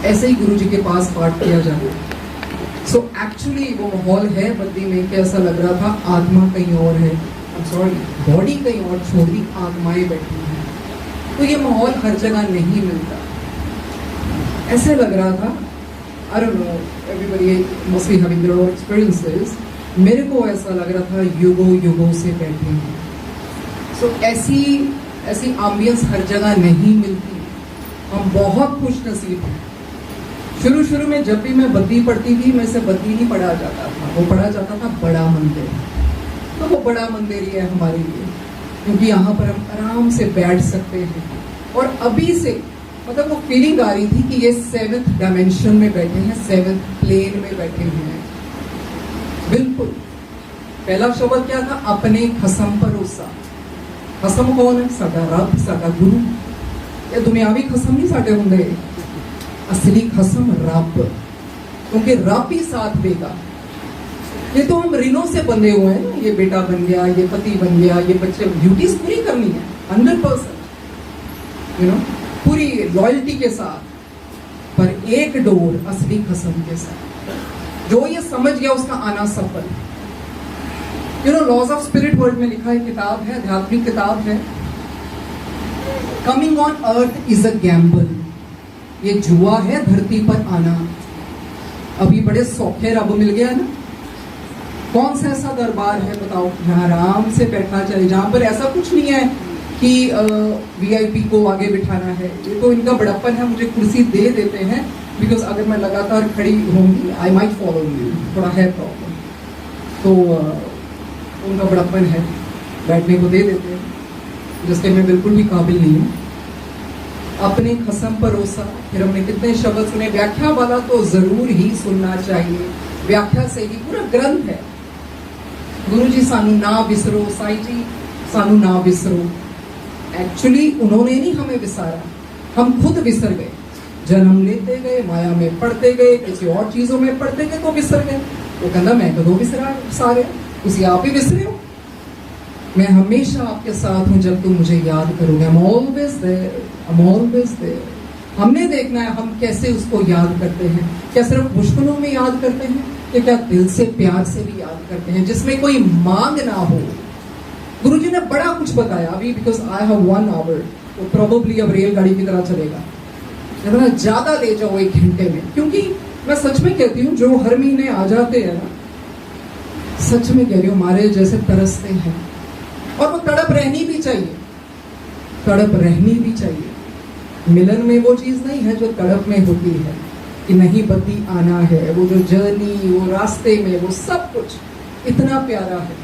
ऐसे ही गुरु जी के पास पाठ किया जाए। सो एक्चुअली वो माहौल है बद्दी में कि ऐसा लग रहा था आत्मा कहीं और है, सॉरी बॉडी कहीं और छोड़ दी, आत्माएं बैठी हैं। तो ये माहौल हर जगह नहीं मिलता, ऐसे लग रहा था। I don't know, everybody must be having their own experiences. मेरे को ऐसा लग रहा था युगों युगों से बैठे हैं। सो ऐसी एम्बियंस हर जगह नहीं मिलती। हम बहुत खुश नसीब हैं। शुरू में जब भी मैं बद्दी पढ़ती थी, मैं से बद्दी नहीं पढ़ा जाता था, वो पढ़ा जाता था बड़ा मंदिर। तो वो बड़ा मंदिर ही है हमारे लिए, क्योंकि यहाँ पर हम आराम से बैठ सकते हैं। और अभी से मतलब वो फीलिंग आ रही थी कि ये 7th डायमेंशन में बैठे हैं, 7th प्लेन में बैठे हैं। बिल्कुल पहला शब्द क्या था? अपने खसम भरोसा। खसम कौन है? साडा रब, साडा गुरु। ये दुनियावी खसम नहीं साडे हुंदे, असली खसम रब, क्योंकि रब ही साथ देगा। ये तो हम ऋणों से बंधे हुए हैं ना, ये बेटा बन गया, ये पति बन गया, ये बच्चे, ड्यूटीज पूरी करनी है 100%, पूरी लॉयल्टी के साथ, पर एक डोर असली खसम के साथ। जो ये समझ गया उसका आना सफल। लॉज ऑफ स्पिरिट वर्ल्ड में लिखा है, किताब है, आध्यात्मिक किताब है, coming on earth is a gamble. ये जुआ है धरती पर आना। अभी बड़े सौखे रब मिल गया ना। कौन सा ऐसा दरबार है बताओ जहां आराम से बैठा जाए, जहां पर ऐसा कुछ नहीं है कि वीआईपी को आगे बिठाना है। ये तो इनका बड़प्पन है, मुझे कुर्सी दे देते हैं बिकॉज अगर मैं लगातार खड़ी होंगी आई माइट फॉलो यू, थोड़ा है प्रॉब्लम, तो उनका बड़प्पन है, बैठने को दे देते हैं, जिसके मैं बिल्कुल भी काबिल नहीं हूँ। अपने खसम भरोसा। फिर हमने कितने शब्द सुने। व्याख्या वाला तो जरूर ही सुनना चाहिए, व्याख्या से ही पूरा ग्रंथ है। गुरु जी सानू ना विसरो, साई जी सानू ना विसरो। एक्चुअली उन्होंने नहीं हमें विसारा, हम खुद विसर गए। जन्म लेते गए, माया में पढ़ते गए, किसी और चीजों में पढ़ते गए तो विसर गए। वो कहता मैं कदों विसरा सारे, उसी आप ही विसरे हो। मैं हमेशा आपके साथ हूं जब तुम मुझे याद करोगे। I'm always there, I'm always there। हमने देखना है हम कैसे उसको याद करते हैं। क्या सिर्फ मुश्किलों में याद करते हैं, कि क्या दिल से प्यार से भी याद करते हैं, जिसमें कोई मांग ना हो। गुरुजी ने बड़ा कुछ बताया अभी, बिकॉज आई हैव 1 hour, तो प्रोबेबली अब रेलगाड़ी की तरह चलेगा। जितना ज्यादा ले जाओ 1 घंटे में, क्योंकि मैं सच में कहती हूँ जो हर महीने आ जाते हैं ना, सच में कह रही हूँ हमारे जैसे तरसते हैं। और वो तड़प रहनी भी चाहिए, तड़प रहनी भी चाहिए। मिलन में वो चीज नहीं है जो तड़प में होती है कि नहीं बद्दी आना है। वो जो जर्नी, वो रास्ते में, वो सब कुछ इतना प्यारा है,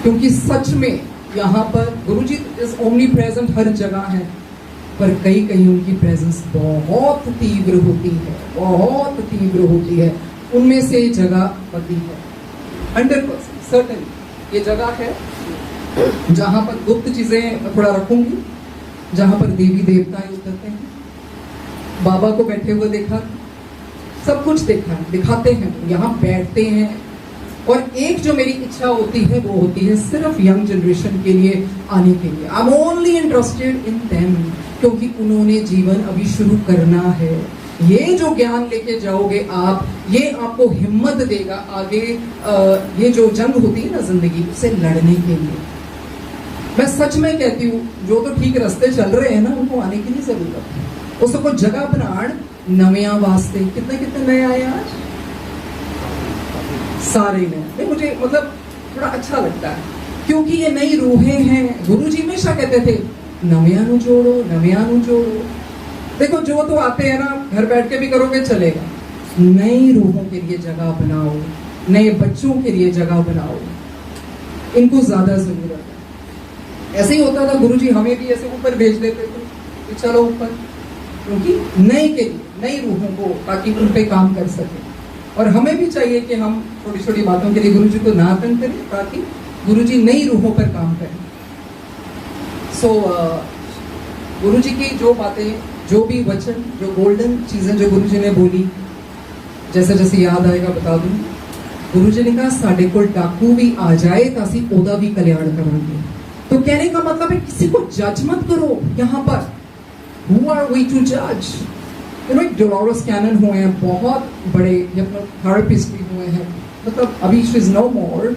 क्योंकि सच में यहाँ पर गुरुजी इज ओमनी प्रेजेंट, हर जगह है, पर कहीं कहीं उनकी प्रेजेंस बहुत तीव्र होती है, बहुत तीव्र होती है। उनमें से जगह बद्दी है 100% सर्टेन। ये जगह है जहां पर गुप्त चीजें थोड़ा रखूंगी, जहां पर देवी देवताएं उतरते हैं। बाबा को बैठे हुए देखा, सब कुछ देखा, दिखाते हैं, यहाँ बैठते हैं। और एक जो मेरी इच्छा होती है वो होती है सिर्फ यंग जनरेशन के लिए आने के लिए। I am only interested in them, क्योंकि उन्होंने जीवन अभी शुरू करना है। ये जो ज्ञान लेके जाओगे आप, ये आपको हिम्मत देगा आगे ये जो जंग होती है ना जिंदगी, उससे लड़ने के लिए। मैं सच में कहती हूँ जो तो ठीक रास्ते चल रहे हैं ना, उनको आने की नहीं जरूरत है। उसको जगह बनाड़ नव्या वास्ते। कितने कितने नए आए आज, सारे नए। नहीं मुझे मतलब थोड़ा अच्छा लगता है, क्योंकि ये नई रूहें हैं। गुरु जी हमेशा कहते थे नव्या नु जोड़ो, नव्या नु जोड़ो। देखो जो तो आते हैं ना, घर बैठ के भी करोगे चलेगा। नई रूहों के लिए जगह बनाओ, नए बच्चों के लिए जगह बनाओ, इनको ज्यादा जरूरत है। ऐसे ही होता था, गुरुजी हमें भी ऐसे ऊपर भेज देते थे कि चलो ऊपर, क्योंकि नए के लिए, नई रूहों को, ताकि उन पे काम कर सके। और हमें भी चाहिए कि हम छोटी छोटी बातों के लिए गुरुजी को ना तंग करें, ताकि गुरुजी नई रूहों पर काम करें। सो गुरुजी की जो बातें, जो भी वचन, जो गोल्डन चीजें जो गुरुजी ने बोली, जैसे जैसे याद आएगा बता दूं। गुरुजी ने कहा साढ़े को डाकू भी आ जाए तो असी ओदा भी कल्याण करेंगे। तो कहने का मतलब है किसी को जज मत करो। यहाँ पर Who are we to judge? एक डोलोरस कैनन हुए हैं, बहुत बड़े हिप्नोथेरेपिस्ट भी हुए हैं, मतलब अभी शी इज नो मोर।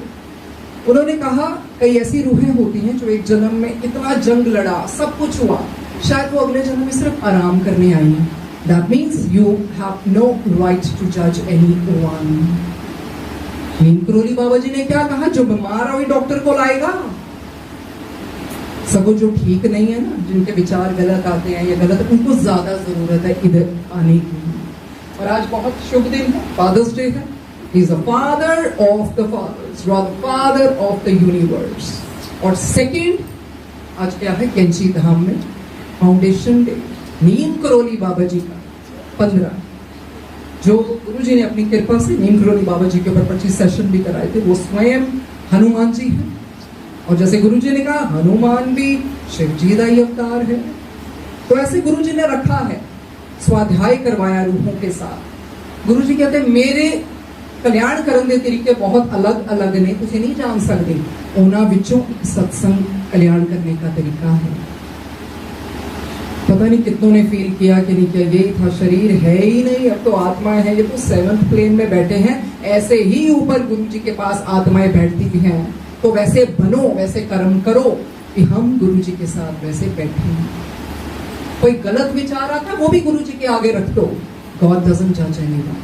उन्होंने कहा कई ऐसी रूहें होती हैं जो एक जन्म में इतना जंग लड़ा, सब कुछ हुआ, शायद वो अगले जन्म में सिर्फ आराम करने आई हैं। That means you have no right to judge anyone. Neem Karoli Baba जी ने क्या कहा, जो बीमार हो डॉक्टर को लाएगा, सब जो ठीक नहीं है ना, जिनके विचार गलत आते हैं या गलत, उनको ज्यादा जरूरत है इधर आने की। और आज बहुत शुभ दिन है, फादर्स डे है। He is the father of the fathers, you are the father of the universe. और सेकंड, आज क्या है, कैंची धाम में फाउंडेशन डे, नीम करोली बाबा जी का 15, जो गुरु जी ने अपनी कृपा से नीम करोली बाबा जी के ऊपर 25 सेशन भी कराए थे, वो स्वयं हनुमान जी हैं। और जैसे गुरु जी ने कहा, हनुमान भी शिव जी का ही अवतार है, तो ऐसे गुरु जी ने रखा है, स्वाध्याय करवाया रूहों के साथ। गुरु जी कहते हैं मेरे कल्याण करने के तरीके बहुत अलग अलग ने, तुझे नहीं जान सकते, उन्हां विचों एक सत्संग कल्याण करने का तरीका है। पता नहीं कितनों ने फील किया कि नहीं किया, ये था, शरीर है ही नहीं, अब तो आत्मा है, ये तो 7th प्लेन में बैठे हैं, ऐसे ही ऊपर गुरु जी के पास आत्माएं बैठती भी हैं, तो वैसे बनो, वैसे कर्म करो कि हम गुरु जी के साथ वैसे बैठे हैं। कोई गलत विचार आता, वो भी गुरु जी के आगे रख दो, गॉड डजंट जज एनीवन,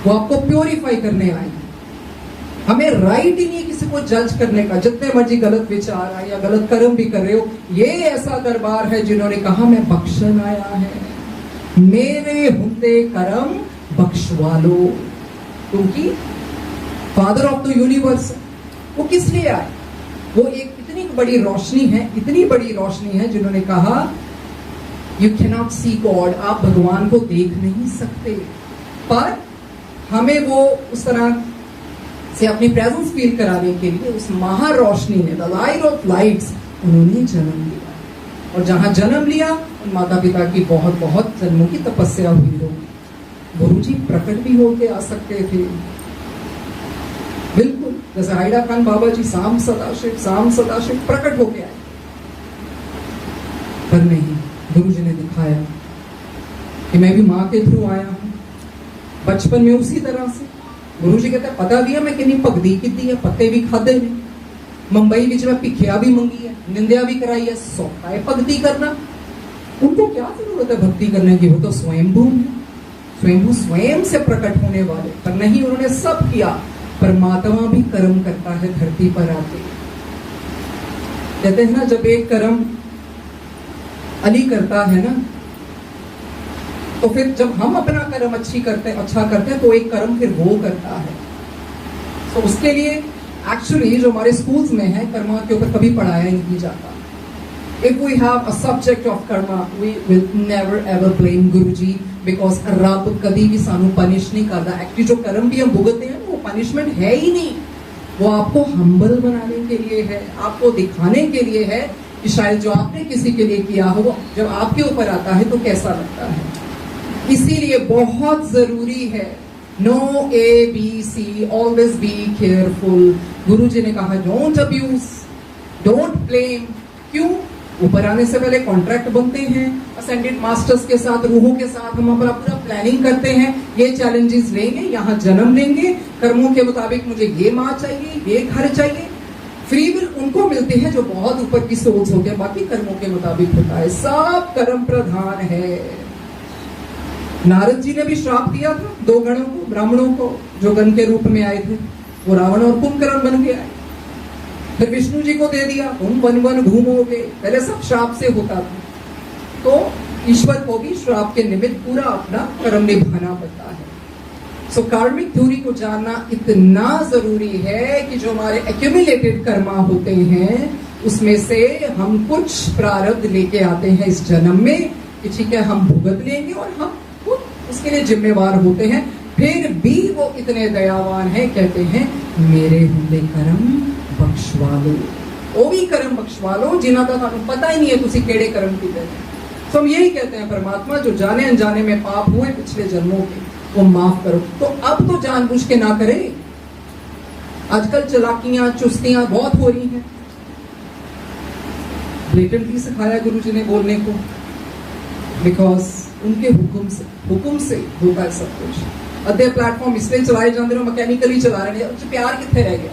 वो आपको प्योरीफाई करने आए। हमें राइट ही नहीं किसी को जज करने का, जितने मर्जी गलत विचार आए या गलत कर्म भी कर रहे हो। ये ऐसा दरबार है जिन्होंने कहा मैं बख्शन आया है, मेरे हुंदे कर्म बख्शवा लो, क्योंकि फादर ऑफ द यूनिवर्स वो किस लिए आए, वो एक इतनी बड़ी रोशनी है, इतनी बड़ी रोशनी है, जिन्होंने कहा you can not see God, आप भगवान को देख नहीं सकते, पर हमें वो उस तरह से अपनी प्रेजेंस फील कराने के लिए उस महारोशनी ने, द लाइट ऑफ लाइट्स, उन्होंने जन्म लिया। और जहां जन्म लिया, उन माता पिता की बहुत बहुत जन्मों की तपस्या हुई होगी। गुरु जी प्रकट भी होके आ सकते थे, बिल्कुल जैसे हाइडा खान बाबा जी शाम सदाशिव प्रकट होके आए, पर नहीं, गुरु जी ने दिखाया कि मैं भी माँ के थ्रू आया हूं, बचपन में उसी तरह से। गुरु जी कहते पता भी है मैं कितनी भगती की है, पत्ते भी खादे ने, मुंबई बीच में भिखिया भी मंगी है, निंदा भी कराई है, सौखा है भक्ति करना। उनको क्या जरूरत है भक्ति करने की, वो तो स्वयंभू है, स्वयंभू स्वयं से प्रकट होने वाले, पर नहीं, उन्होंने सब किया। परमात्मा भी कर्म करता है धरती पर आके। कहते हैं ना, जब एक कर्म अली करता है ना, तो फिर जब हम अपना कर्म अच्छा करते हैं तो एक कर्म फिर वो करता है। तो उसके लिए एक्चुअली जो हमारे स्कूल्स में है, कर्मा के ऊपर कभी पढ़ाया ही नहीं जाता। If we have a subject of karma, we will never ever blame Guruji, because रब कभी भी सानू पनिश नहीं करता। एक्चुअली जो कर्म भी हम भुगतते हैं वो पनिशमेंट है ही नहीं, वो आपको हम्बल बनाने के लिए है, आपको दिखाने के लिए है कि शायद जो आपने किसी के लिए किया हो, जब आपके ऊपर आता है तो कैसा लगता है। इसीलिए बहुत जरूरी है, no ABC, always be careful. Guru ji ने कहा डोंट अब्यूज, डोंट ब्लेम। क्यों? ऊपर आने से पहले कॉन्ट्रैक्ट बनते हैं असेंडेड मास्टर्स के साथ, रूहों के साथ, हम अपना पूरा प्लानिंग करते हैं, ये चैलेंजेस लेंगे, यहाँ जन्म लेंगे, कर्मों के मुताबिक मुझे ये माँ चाहिए, ये घर चाहिए। फ्री विल उनको मिलते हैं जो बहुत ऊपर की सोच होते हैं, बाकी कर्मों के मुताबिक होता है, सब कर्म प्रधान है। नारद जी ने भी श्राप दिया था 2 गणों को, ब्राह्मणों को, जो गण के रूप में आए थे, वो रावण और कुंभकर्ण बन के आए। फिर विष्णु जी को दे दिया, तुम वन वन घूमोगे, पहले सब श्राप से होता था। तो ईश्वर को भी श्राप के निमित्त पूरा अपना कर्म निभाना पड़ता है। सो कार्मिक थ्योरी को जानना इतना जरूरी है कि जो हमारे एक्यूमुलेटेड कर्मा होते हैं, उसमें से हम कुछ प्रारब्ध लेके आते हैं इस जन्म में, कि ठीक है हम भुगत लेंगे और हम खुद उसके लिए जिम्मेवार होते हैं। फिर भी वो इतने दयावान हैं, कहते हैं मेरे हुंदे कर्म बख्शवा लो, वो भी कर्म बख्शवा लो जिन्हां का थानू पता ही नहीं है तुसी केड़े कर्म कीते हैं। तो हम यही कहते हैं परमात्मा, जो जाने अनजाने में पाप हुए पिछले जन्मों के, वो माफ करो। तो अब तो जानबूझ के ना करें, आजकल चलाकियां चुस्तियां बहुत हो रही हैं। ब्लेटेंटली सिखाया गुरु जी ने बोलने को, बिकॉज उनके हुक्म से होता है सब कुछ। अद्धे प्लेटफॉर्म इसलिए चलाए जाते हैं, मैकेनिकली चला रहे हैं, प्यार कितने रह गया,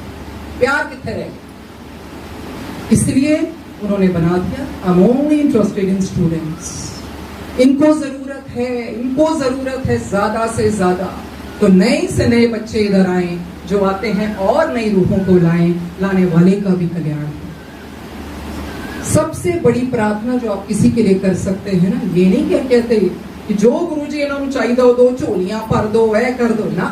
प्यार कितने रह गया। इसलिए उन्होंने बना दिया I am only interested in students. इनको जरूरत है ज्यादा से ज्यादा, तो नए से नए बच्चे इधर आए जो आते हैं और नई रूहों को लाने वाले का भी कल्याण हो। सबसे बड़ी प्रार्थना जो आप किसी के लिए कर सकते हैं ना, ये नहीं क्या कहते कि जो गुरुजी इन्होंने चाहिए दो झोलियां भर दो, वह कर दो ना,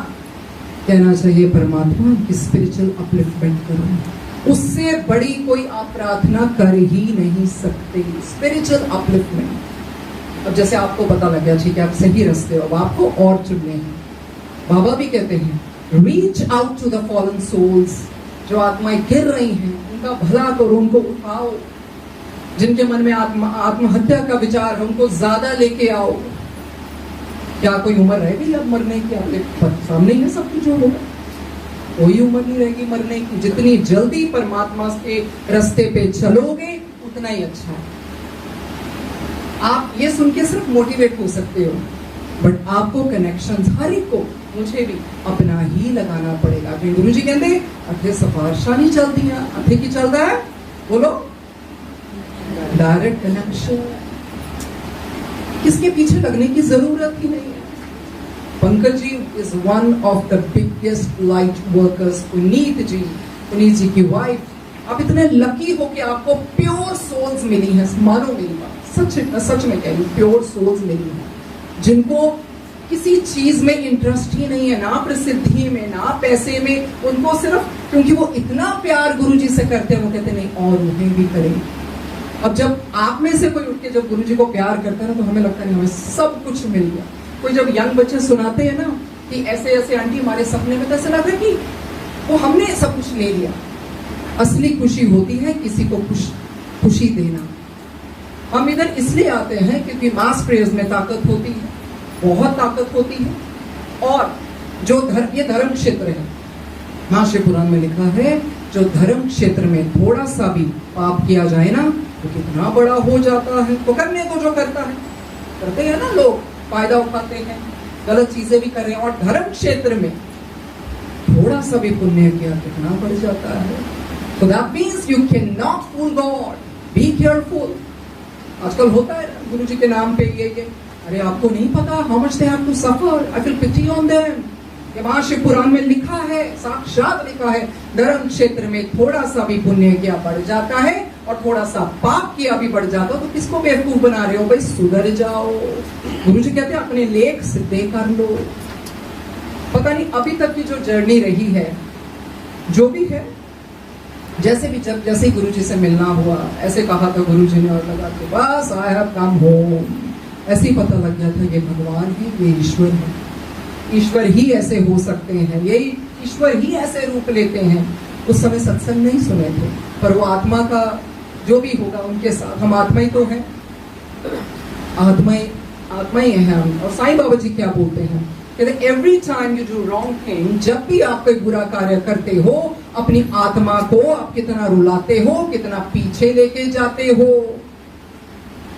कहना चाहिए परमात्मा की स्पिरिचुअल अपलिफ्टमेंट करो। उससे बड़ी कोई आप प्रार्थना कर ही नहीं सकते, स्पिरिचुअल अपलिफ्टमेंट। अब जैसे आपको पता लग गया ठीक है आप सही रास्ते हो, अब आपको और चुनने हैं। बाबा भी कहते हैं reach out to the fallen souls, जो आत्माएं गिर रही हैं उनका भला करो, उनको उठाओ। जिनके मन में आत्महत्या का विचार है उनको ज्यादा लेके आओ। क्या कोई उम्र रह गई अब मरने की? आपके सामने ही है सब कुछ होगा, कोई उम्र नहीं रहेगी मरने की। जितनी जल्दी परमात्मा के रास्ते पे चलोगे उतना ही अच्छा है। आप ये सुन के सिर्फ मोटिवेट हो सकते हो, बट आपको कनेक्शंस हर एक को, मुझे भी अपना ही लगाना पड़ेगा। गुरु जी कहते अथे सिफारिशा नहीं चलती है, अथे की चलता है बोलो डायरेक्ट कनेक्शन। किसके पीछे लगने की जरूरत ही नहीं है। Pankaj ji is one of the biggest light workers. Puneet ji की वाइफ, आप इतने लकी हो कि आपको प्योर सोल्स मिली हैं। मानो मेरी बात, सच में कह रही हूं, प्योर सोल्स मिली हैं जिनको किसी चीज में इंटरेस्ट ही नहीं है, ना प्रसिद्धि में ना पैसे में। उनको सिर्फ क्योंकि वो इतना प्यार गुरु जी से करते हैं, वो कहते नहीं और उन्हें भी करें। अब जब आप में से कोई उठ के जब गुरु जी को प्यार करता है ना, तो हमें लगता नहीं हमें सब कुछ मिल गया। कोई जब यंग बच्चे सुनाते हैं ना कि ऐसे ऐसे आंटी हमारे सपने में, तो ऐसा लगता है कि वो हमने सब कुछ ले लिया। असली खुशी होती है किसी को खुशी देना। हम इधर इसलिए आते हैं क्योंकि मास प्रेयर्स में ताकत होती है, बहुत ताकत होती है। और जो ये धर्म क्षेत्र है, महाशिवपुराण में लिखा है जो धर्म क्षेत्र में थोड़ा सा भी पाप किया जाए ना तो कितना बड़ा हो जाता है। तो करने को जो करता है करते हैं ना, लोग फायदा उठाते हैं, गलत चीजें भी कर रहे हैं। और धर्म क्षेत्र में थोड़ा सा भी पुण्य किया कितना बढ़ जाता है। So that means you cannot fool God. Be careful. आजकल होता है गुरु जी के नाम पे ये अरे आपको नहीं पता how much they have to suffer. I feel pity on them. ये महाशिव पुराण में लिखा है, साक्षात लिखा है, धर्म क्षेत्र में थोड़ा सा भी पुण्य किया बढ़ जाता है और थोड़ा सा पाप किया भी बढ़ जाता है। तो किसको बेवकूफ बना रहे हो भाई? सुधर जाओ। गुरु जी कहते हैं अपने लेख सिद्धे कर लो। पता नहीं अभी तक की जो जर्नी रही है, जो भी है, जैसे गुरु जी से मिलना हुआ, ऐसे कहा था गुरु जी ने और लगा के बस आई हैव कम होम, ऐसे ही पता लग गया था ये भगवान है, ये ईश्वर है। ईश्वर ही ऐसे हो सकते हैं, यही ईश्वर ही ऐसे रूप लेते हैं। उस समय सत्संग नहीं सुने थे, पर वो आत्मा का जो भी होगा उनके साथ, हम आत्मा ही तो हैं, आत्मा ही है हम। और साईं बाबा जी क्या बोलते हैं, कहते every time you do wrong thing, जब भी आप कोई बुरा कार्य करते हो, अपनी आत्मा को आप कितना रुलाते हो, कितना पीछे लेके जाते हो।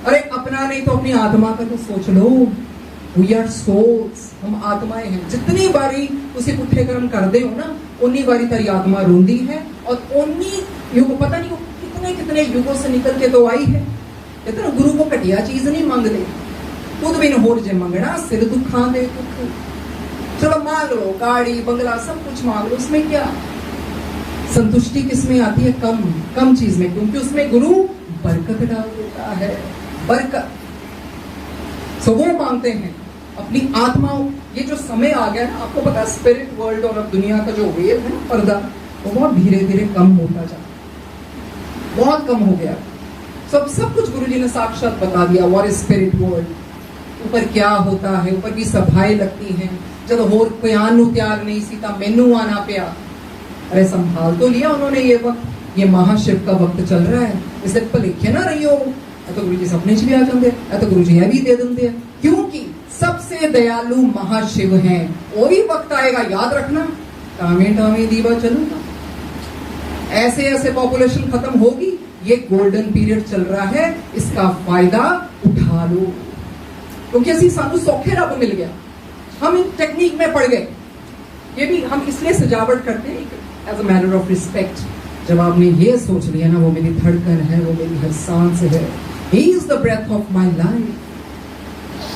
अरे अपना नहीं तो अपनी आत्मा का तो सोच लो। We are souls, हम आत्माएं हैं। जितनी बारी उसी पुट्ठे कर्म कर दे हो ना, उन्नी बारी तेरी आत्मा रोंदी है और उन्नी युग, पता नहीं कितने कितने युगों से निकल के तो आई है। कहते ना गुरु को घटिया चीज नहीं मांगते, खुद बिन होर जे मंगना सिर दुखा दे दुख। चलो मांग लो गाड़ी बंगला सब कुछ मांग लो, उसमें क्या संतुष्टि किसमें आती है? कम चीज में, क्योंकि उसमें गुरु बरकत डाल देता है, बरकत। सो वो मांगते हैं अपनी आत्माओं। ये जो समय आ गया ना, आपको पता है स्पिरिट वर्ल्ड और अब दुनिया का जो वेव है ना, पर्दा, वो बहुत धीरे धीरे कम होता जा, बहुत कम हो गया। सब कुछ गुरुजी ने साक्षात बता दिया। व्हाट इज स्पिरिट वर्ल्ड, ऊपर क्या होता है, ऊपर की सभाएं लगती हैं। जब होर प्यान नु त्याग नहीं सीता मैनू आना पिया। अरे संभाल तो लिया उन्होंने ये वक्त, ये महाशिव का वक्त चल रहा है, इसे भलेखे ना रही हो। तो गुरु जी सपने च भी आ जाते, तो गुरु जी भी दे देंगे हैं, क्योंकि सबसे दयालु महाशिव हैं। और ही वक्त आएगा, याद रखना, टामे दीवा चलूंगा, ऐसे ऐसे पॉपुलेशन खत्म होगी। ये गोल्डन पीरियड चल रहा है, इसका फायदा उठा लो। क्योंकि ਅਸੀਂ ਸਾਨੂੰ सौखे रब मिल गया, हम इन टेक्निक में पड़ गए। ये भी हम इसलिए सजावट करते हैं as a matter of respect. जब आपने ये सोच लिया ना वो मेरी धड़कन है, वो मेरी हर सांस है, He is the breath of my life,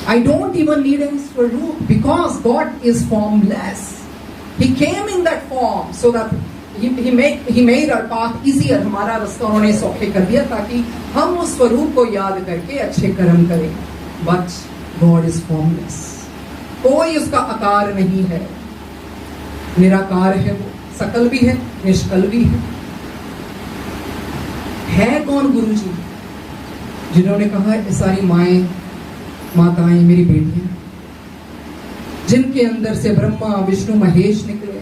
I don't even need a swaroop because God is formless. He came in that form so that he made our path easier। हमारा रास्ता उन्होंने सौखे कर दिया ताकि हम उस स्वरूप को याद करके अच्छे कर्म करें। But God is formless, कोई उसका आकार नहीं है, निराकार है, वो सकल भी है, निष्कल भी है कौन गुरु जी? जिन्होंने कहा ये सारी माताएं मेरी बेटियां, जिनके अंदर से ब्रह्मा विष्णु महेश निकले,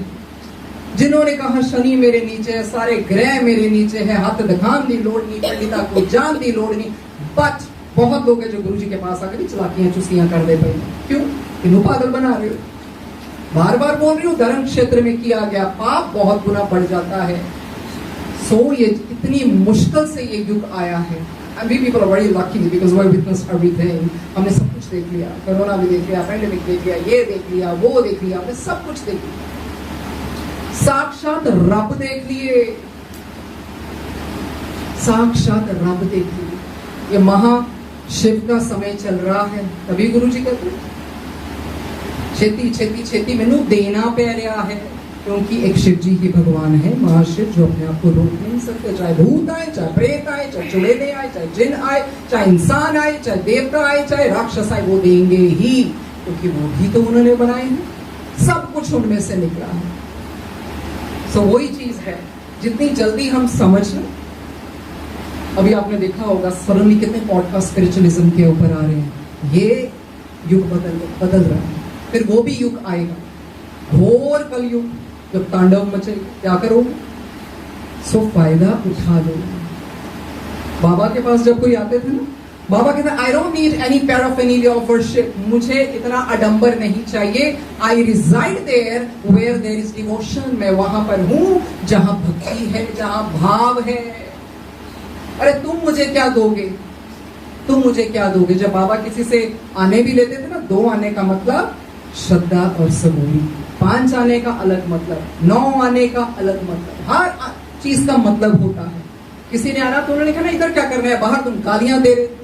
जिन्होंने कहा शनि मेरे नीचे है, सारे ग्रह मेरे नीचे है, हाथ दिखान दी लोड़ नहीं, पंडिता को जान दी लोड़ नहीं। बट बहुत लोग हैं जो गुरु जी के पास आकर चलाकियां चुस्कियां कर दे पाए। क्यों? इन्हों पागल बना रहे हो। बार बार बोल रही हूँ, धर्म क्षेत्र में किया गया पाप बहुत गुना बढ़ जाता है। सो ये इतनी मुश्किल से ये युग आया है। We people are very lucky because we witnessed everything। हमने सब कुछ देख लिया, कोरोना भी देख लिया, पैंडेमिक देख लिया, ये देख लिया, वो देख लिया, हमने सब कुछ देख लिया। साक्षात रब देख लिए, साक्षात रब देख लिए। ये महाशिव का समय चल रहा है, तभी गुरु जी कहते हैं छेती छेती छेती मैनू देना पै रहा है, क्योंकि एक शिव जी ही भगवान है, महाशिव, जो अपने आप को रोक नहीं सकते। चाहे भूत आए, चाहे प्रेत आए, चाहे चुड़ैले आए, चाहे जिन आए, चाहे इंसान आए, चाहे देवता आए, चाहे राक्षस आए, वो देंगे ही, क्योंकि वो भी तो उन्होंने बनाए हैं, सब कुछ उनमें से निकला है। सो वही चीज है, जितनी जल्दी हम समझ लें। अभी आपने देखा होगा सडनली कितने पॉडकास्ट स्पिरिचुअलिज्म के ऊपर आ रहे हैं। ये युग बदल रहा है, फिर वो भी युग आएगा, घोर कलयुग, जब तांडव मचेगा। क्या करोगे? सो फायदा उठा लो। बाबा के पास जब कोई आते थे ना, बाबा कहते I don't need any paraphernalia of worship, मुझे इतना आडंबर नहीं चाहिए। I reside there where there is devotion, मैं वहां पर हूं जहां भक्ति है, जहां भाव है। अरे तुम मुझे क्या दोगे, तुम मुझे क्या दोगे? जब बाबा किसी से आने भी लेते थे ना, 2 आने का मतलब श्रद्धा और सबूरी, 5 आने का अलग मतलब, 9 आने का अलग मतलब, हर चीज का मतलब होता है। किसी ने आना तो उन्होंने कहा इधर क्या कर रहे हैं, बाहर तुम गालियां दे रहे थे।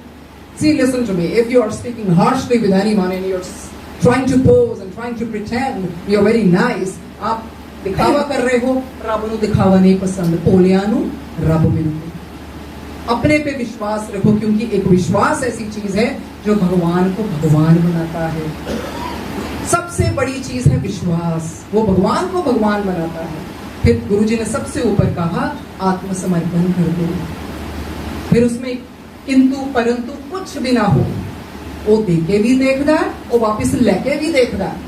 See, listen to me, if you are speaking harshly with anyone and you're trying to pose and trying to pretend you're very nice, आप दिखावा कर रहे हो, रब नूं दिखावा नहीं पसंद, भोलियां नूं रब मिलदे। अपने पे विश्वास रखो, क्योंकि एक विश्वास ऐसी चीज है जो भगवान को भगवान बनाता है। सबसे बड़ी चीज है विश्वास, वो भगवान को भगवान बनाता है। फिर गुरुजी ने सबसे ऊपर कहा आत्मसमर्पण कर दो। फिर उसमें किंतु परंतु कुछ भी ना हो, वो देके भी देखदा है, वो वापिस लेके भी देखदा है।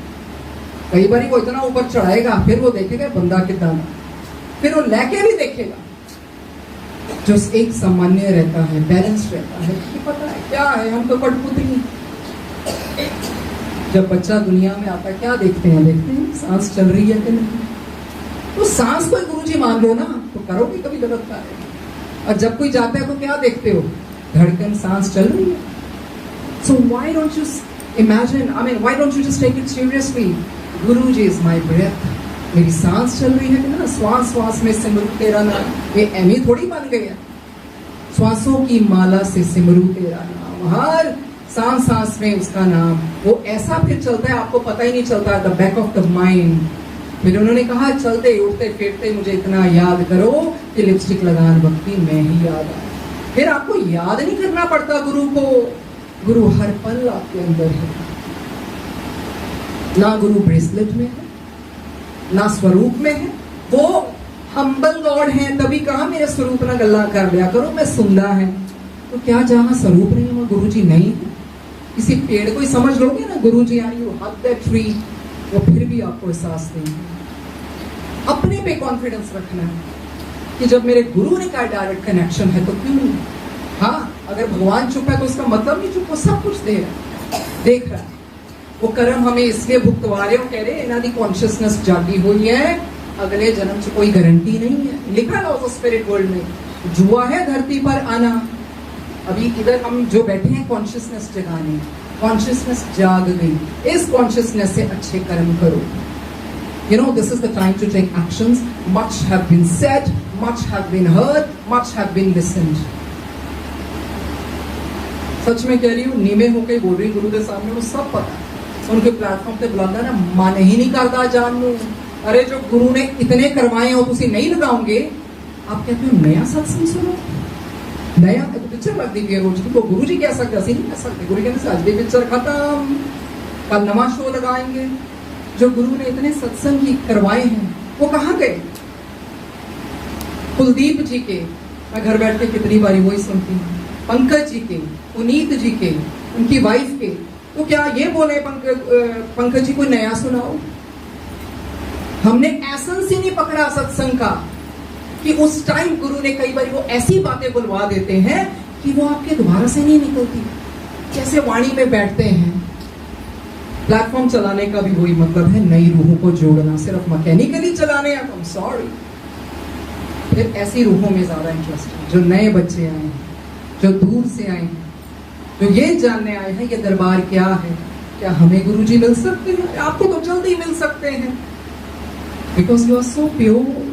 कई बार वो इतना ऊपर चढ़ाएगा, फिर वो देखेगा बंदा कितना, फिर वो लेके भी देखेगा। जो एक सामान्य रहता है, बैलेंस रहता है, कि पता है क्या है, हम तो कठपुतली। जब बच्चा दुनिया में आता है क्या देखते हैं? देखते हैं सांस चल रही है कि नहीं। तो सांस को गुरुजी मान लो ना, तो करोगे कभी गलत कार्य। और जब कोई जाता है तो क्या देखते हो? धड़कन, सांस चल रही है। So why don't you imagine, I mean, why don't you just take it seriously? Guruji is my breath. मेरी सांस चल रही है कि ना, श्वास श्वास में सिमरू तेरा नाम। ये एमी थोड़ी बन गई है, श्वासों की माला से सिमरू तेरा नाम, हर सांस सांस में उसका नाम। वो ऐसा फिर चलता है, आपको पता ही नहीं चलता, the back of the mind. फिर उन्होंने कहा चलते उठते फिरते मुझे इतना याद करो कि लिपस्टिक लगान भक्ति में ही याद आए। फिर आपको याद नहीं करना पड़ता गुरु को, गुरु हर पल आपके अंदर है। ना गुरु ब्रेसलेट में है, ना स्वरूप में है, वो हम्बल गॉड है। तभी कहा मेरे स्वरूप ना गल्ला कर लिया करो, मैं सुंदा है। तो क्या जहां स्वरूप नहीं वहां गुरु जी नहीं है? किसी पेड़ को ही समझ लोगे ना Guru ji are you hug that tree, वो फिर भी आपको एहसास नहीं है। अपने पे कॉन्फिडेंस रखना है कि जब मेरे गुरु ने कहा डायरेक्ट कनेक्शन है तो क्यों नहीं। हाँ, अगर भगवान चुप है तो उसका मतलब नहीं चुप, वो सब कुछ दे रहा है, देख रहा है। वो कर्म हमें इसलिए भुगतवा रहे हो, कह रहे इन्हां दी कॉन्शियसनेस जागी हुई है, अगले जन्म से कोई गारंटी नहीं है। लिखा है उस स्पिरिट वर्ल्ड में, जुआ है धरती पर आना। अभी इधर हम जो बैठे हैं कॉन्शियसनेस जगाने, कॉन्शियसनेस जाग गई, इस कॉन्शियसनेस से अच्छे कर्म करो। You know, this is the time to take actions. Much have been said, much have been heard, much have been listened. सच में कह रही हूँ, नीमे होके बोल रही गुरु के सामने, वो सब पता है। उनके प्लेटफॉर्म पे बुलाता है ना, मन ही नहीं करता जानू। अरे जो गुरु ने इतने करवाए हो तुसी नहीं लगाओगे, आप कहते हो नया सत्संग सुनो, नया पिक्चर लग दी है रोज की, तो गुरु जी कह सकते, असि नहीं कह सकते। गुरु कहते आज भी पिक्चर खत्म, कल नवा शो लगाएंगे। जो गुरु ने इतने सत्संग की करवाए हैं वो कहाँ गए? कुलदीप जी के, मैं घर बैठ के कितनी बारी वही सुनती हूँ, पंकज जी के, पुनीत जी के, उनकी वाइफ के, तो क्या ये बोले पंकज जी को नया सुनाओ? हमने एसेंस ही नहीं पकड़ा सत्संग का, कि उस टाइम गुरु ने कई बार वो ऐसी बातें बुलवा देते हैं कि वो आपके दोबारा से नहीं निकलती। जैसे वाणी में बैठते हैं, प्लेटफॉर्म चलाने का भी वही मतलब है, नई रूहों को जोड़ना। सिर्फ मैकेनिकली चलाने या तुम सॉरी, फिर ऐसी रूहों में ज्यादा इंटरेस्ट है जो नए बच्चे आए हैं, जो दूर से आए हैं, जो ये जानने आए हैं ये दरबार क्या है, क्या हमें गुरुजी मिल सकते हैं? आपको तो जल्दी मिल सकते हैं, because you are so pure.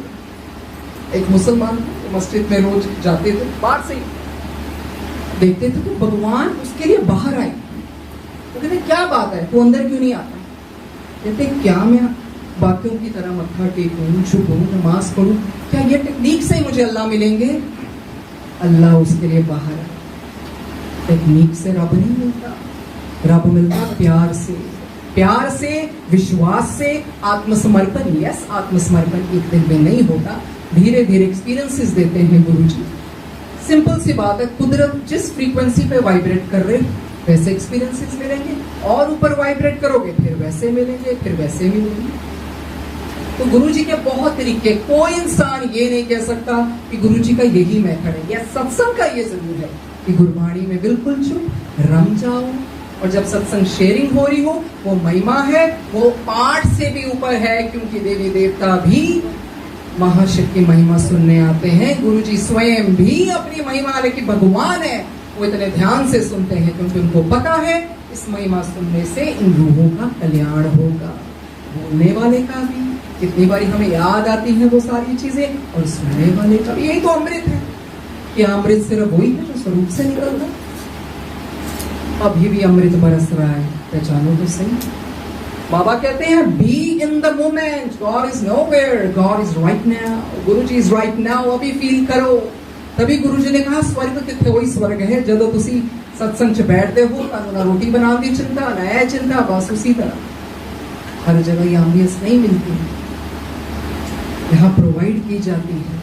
एक मुसलमान मस्जिद में रोज जाते थे, बाहर से देखते थे तो भगवान उसके लिए बाहर आए, तो कहते क्या बात है, तू अंदर क्यों नहीं आता? कहते क्या मैं बाकियों की तरह मत्था टेकूं, झुकूं, नमाज पढ़ूं, क्या ये टेक्निक से ही मुझे अल्लाह मिलेंगे? अल्लाह उसके लिए बाहर है। टेक्निक से रब नहीं मिलता, रब मिलता प्यार से, प्यार से, विश्वास से, आत्मसमर्पण। यस, आत्मसमर्पण एक दिन में नहीं होता, धीरे धीरे एक्सपीरियंसेस देते हैं गुरुजी। सिंपल सी बात है, कुदरत जिस फ्रीक्वेंसी पे वाइब्रेट कर रहे वैसे एक्सपीरियंसेस मिलेंगे, और ऊपर वाइब्रेट करोगे फिर वैसे मिलेंगे, फिर वैसे मिलेंगे। तो गुरुजी के बहुत तरीके, कोई इंसान ये नहीं कह सकता कि गुरुजी का यही मेथड है। या सत्संग का ये जरूर है कि गुरबाणी में बिल्कुल चुप रम जाओ, और जब सत्संग शेयरिंग हो रही हो वो महिमा है, वो पाठ से भी ऊपर है, क्योंकि देवी देवता भी महाशिव की महिमा सुनने आते हैं। गुरुजी स्वयं भी अपनी महिमा, लेकिन भगवान है वो इतने ध्यान से सुनते हैं क्योंकि उनको पता है इस महिमा सुनने से इन रूहों का कल्याण होगा। बोलने वाले का भी कितनी बारी हमें याद आती है वो सारी चीजें, और सुनने वाले का भी। यही तो अमृत है, कि अमृत सिर्फ वही है जो स्वरूप से निकल रहा। अभी भी अमृत बरस रहा है, पहचानो तो सही। बाबा कहते हैं be in the moment, God is nowhere, God is right now, Guruji is right now. अभी फील करो। तभी गुरुजी ने कहा स्वर्ग कितने, वही स्वर्ग है जदों तुसी सत्संग च बैठते हो, ना रोटी बनाने की चिंता, ना है चिंता, बस उसी तरह। हर जगह ये एम्बियंस नहीं मिलती है, यहाँ प्रोवाइड की जाती है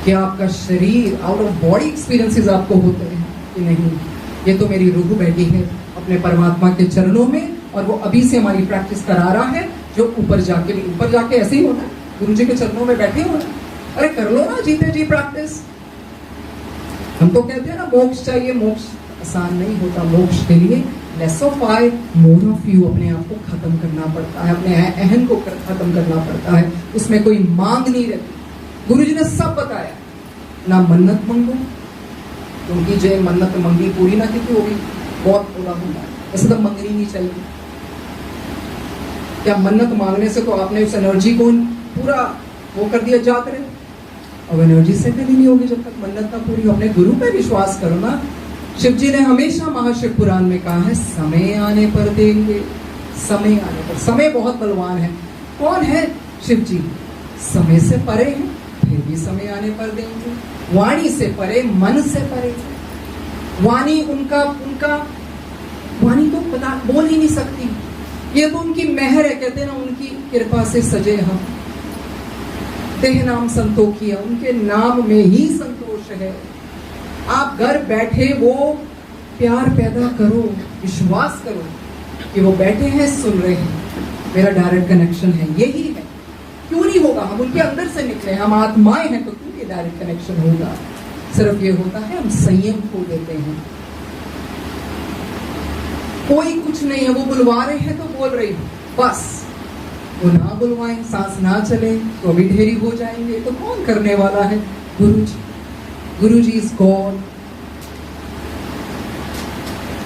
कि आपका शरीर आउट ऑफ बॉडी एक्सपीरियंसेस आपको होते हैं कि नहीं, ये तो मेरी रूह बैठी है अपने परमात्मा के चरणों में, और वो अभी से हमारी प्रैक्टिस करा रहा है। जो ऊपर जाके ऐसे ही होना है, गुरुजी के चरणों में बैठे होना। अरे कर लो ना जीते जी प्रैक्टिस। हम तो कहते हैं ना मोक्ष चाहिए, मोक्ष आसान नहीं होता। मोक्ष के लिए less of I more of you, अपने आप को खत्म करना पड़ता है, अपने अहम को खत्म करना पड़ता है। उसमें कोई मांग नहीं रहती। गुरुजी ने सब बताया, ना मन्नत मांगो, क्योंकि जो मन्नत मंगी पूरी ना की थी वो भी बहुत बुरा होता है। ऐसे तो मंगनी नहीं चाहिए। क्या मन्नत मांगने से तो आपने उस एनर्जी को पूरा वो कर दिया जात रहे, अब एनर्जी सेटल ही नहीं होगी जब तक मन्नत ना पूरी हो। अपने गुरु पे विश्वास करो ना। शिव जी ने हमेशा महाशिव पुराण में कहा है समय आने पर देंगे, समय आने पर। समय बहुत बलवान है। कौन है शिव जी? समय से परे है, फिर भी समय आने पर देंगे। वाणी से परे, मन से परे। वाणी उनका वाणी तो पता बोल ही नहीं सकती, ये तो उनकी मेहर है। कहते हैं ना उनकी कृपा से सजे हम, देह नाम संतोखिया, उनके नाम में ही संतोष है। आप घर बैठे वो प्यार पैदा करो, विश्वास करो कि वो बैठे हैं, सुन रहे हैं, मेरा डायरेक्ट कनेक्शन है। यही है। क्यों नहीं होगा? हम उनके अंदर से निकले, हम आत्माएं हैं, तो क्यों ये डायरेक्ट कनेक्शन होगा? सिर्फ ये होता है हम संयम खो देते हैं। कोई कुछ नहीं है, वो बुलवा रहे हैं तो बोल रही हूं, बस वो ना बुलवाएं, सांस ना चले तो अभी ढेरी हो जाएंगे। तो कौन करने वाला है? गुरुजी। गुरुजी इज गॉड।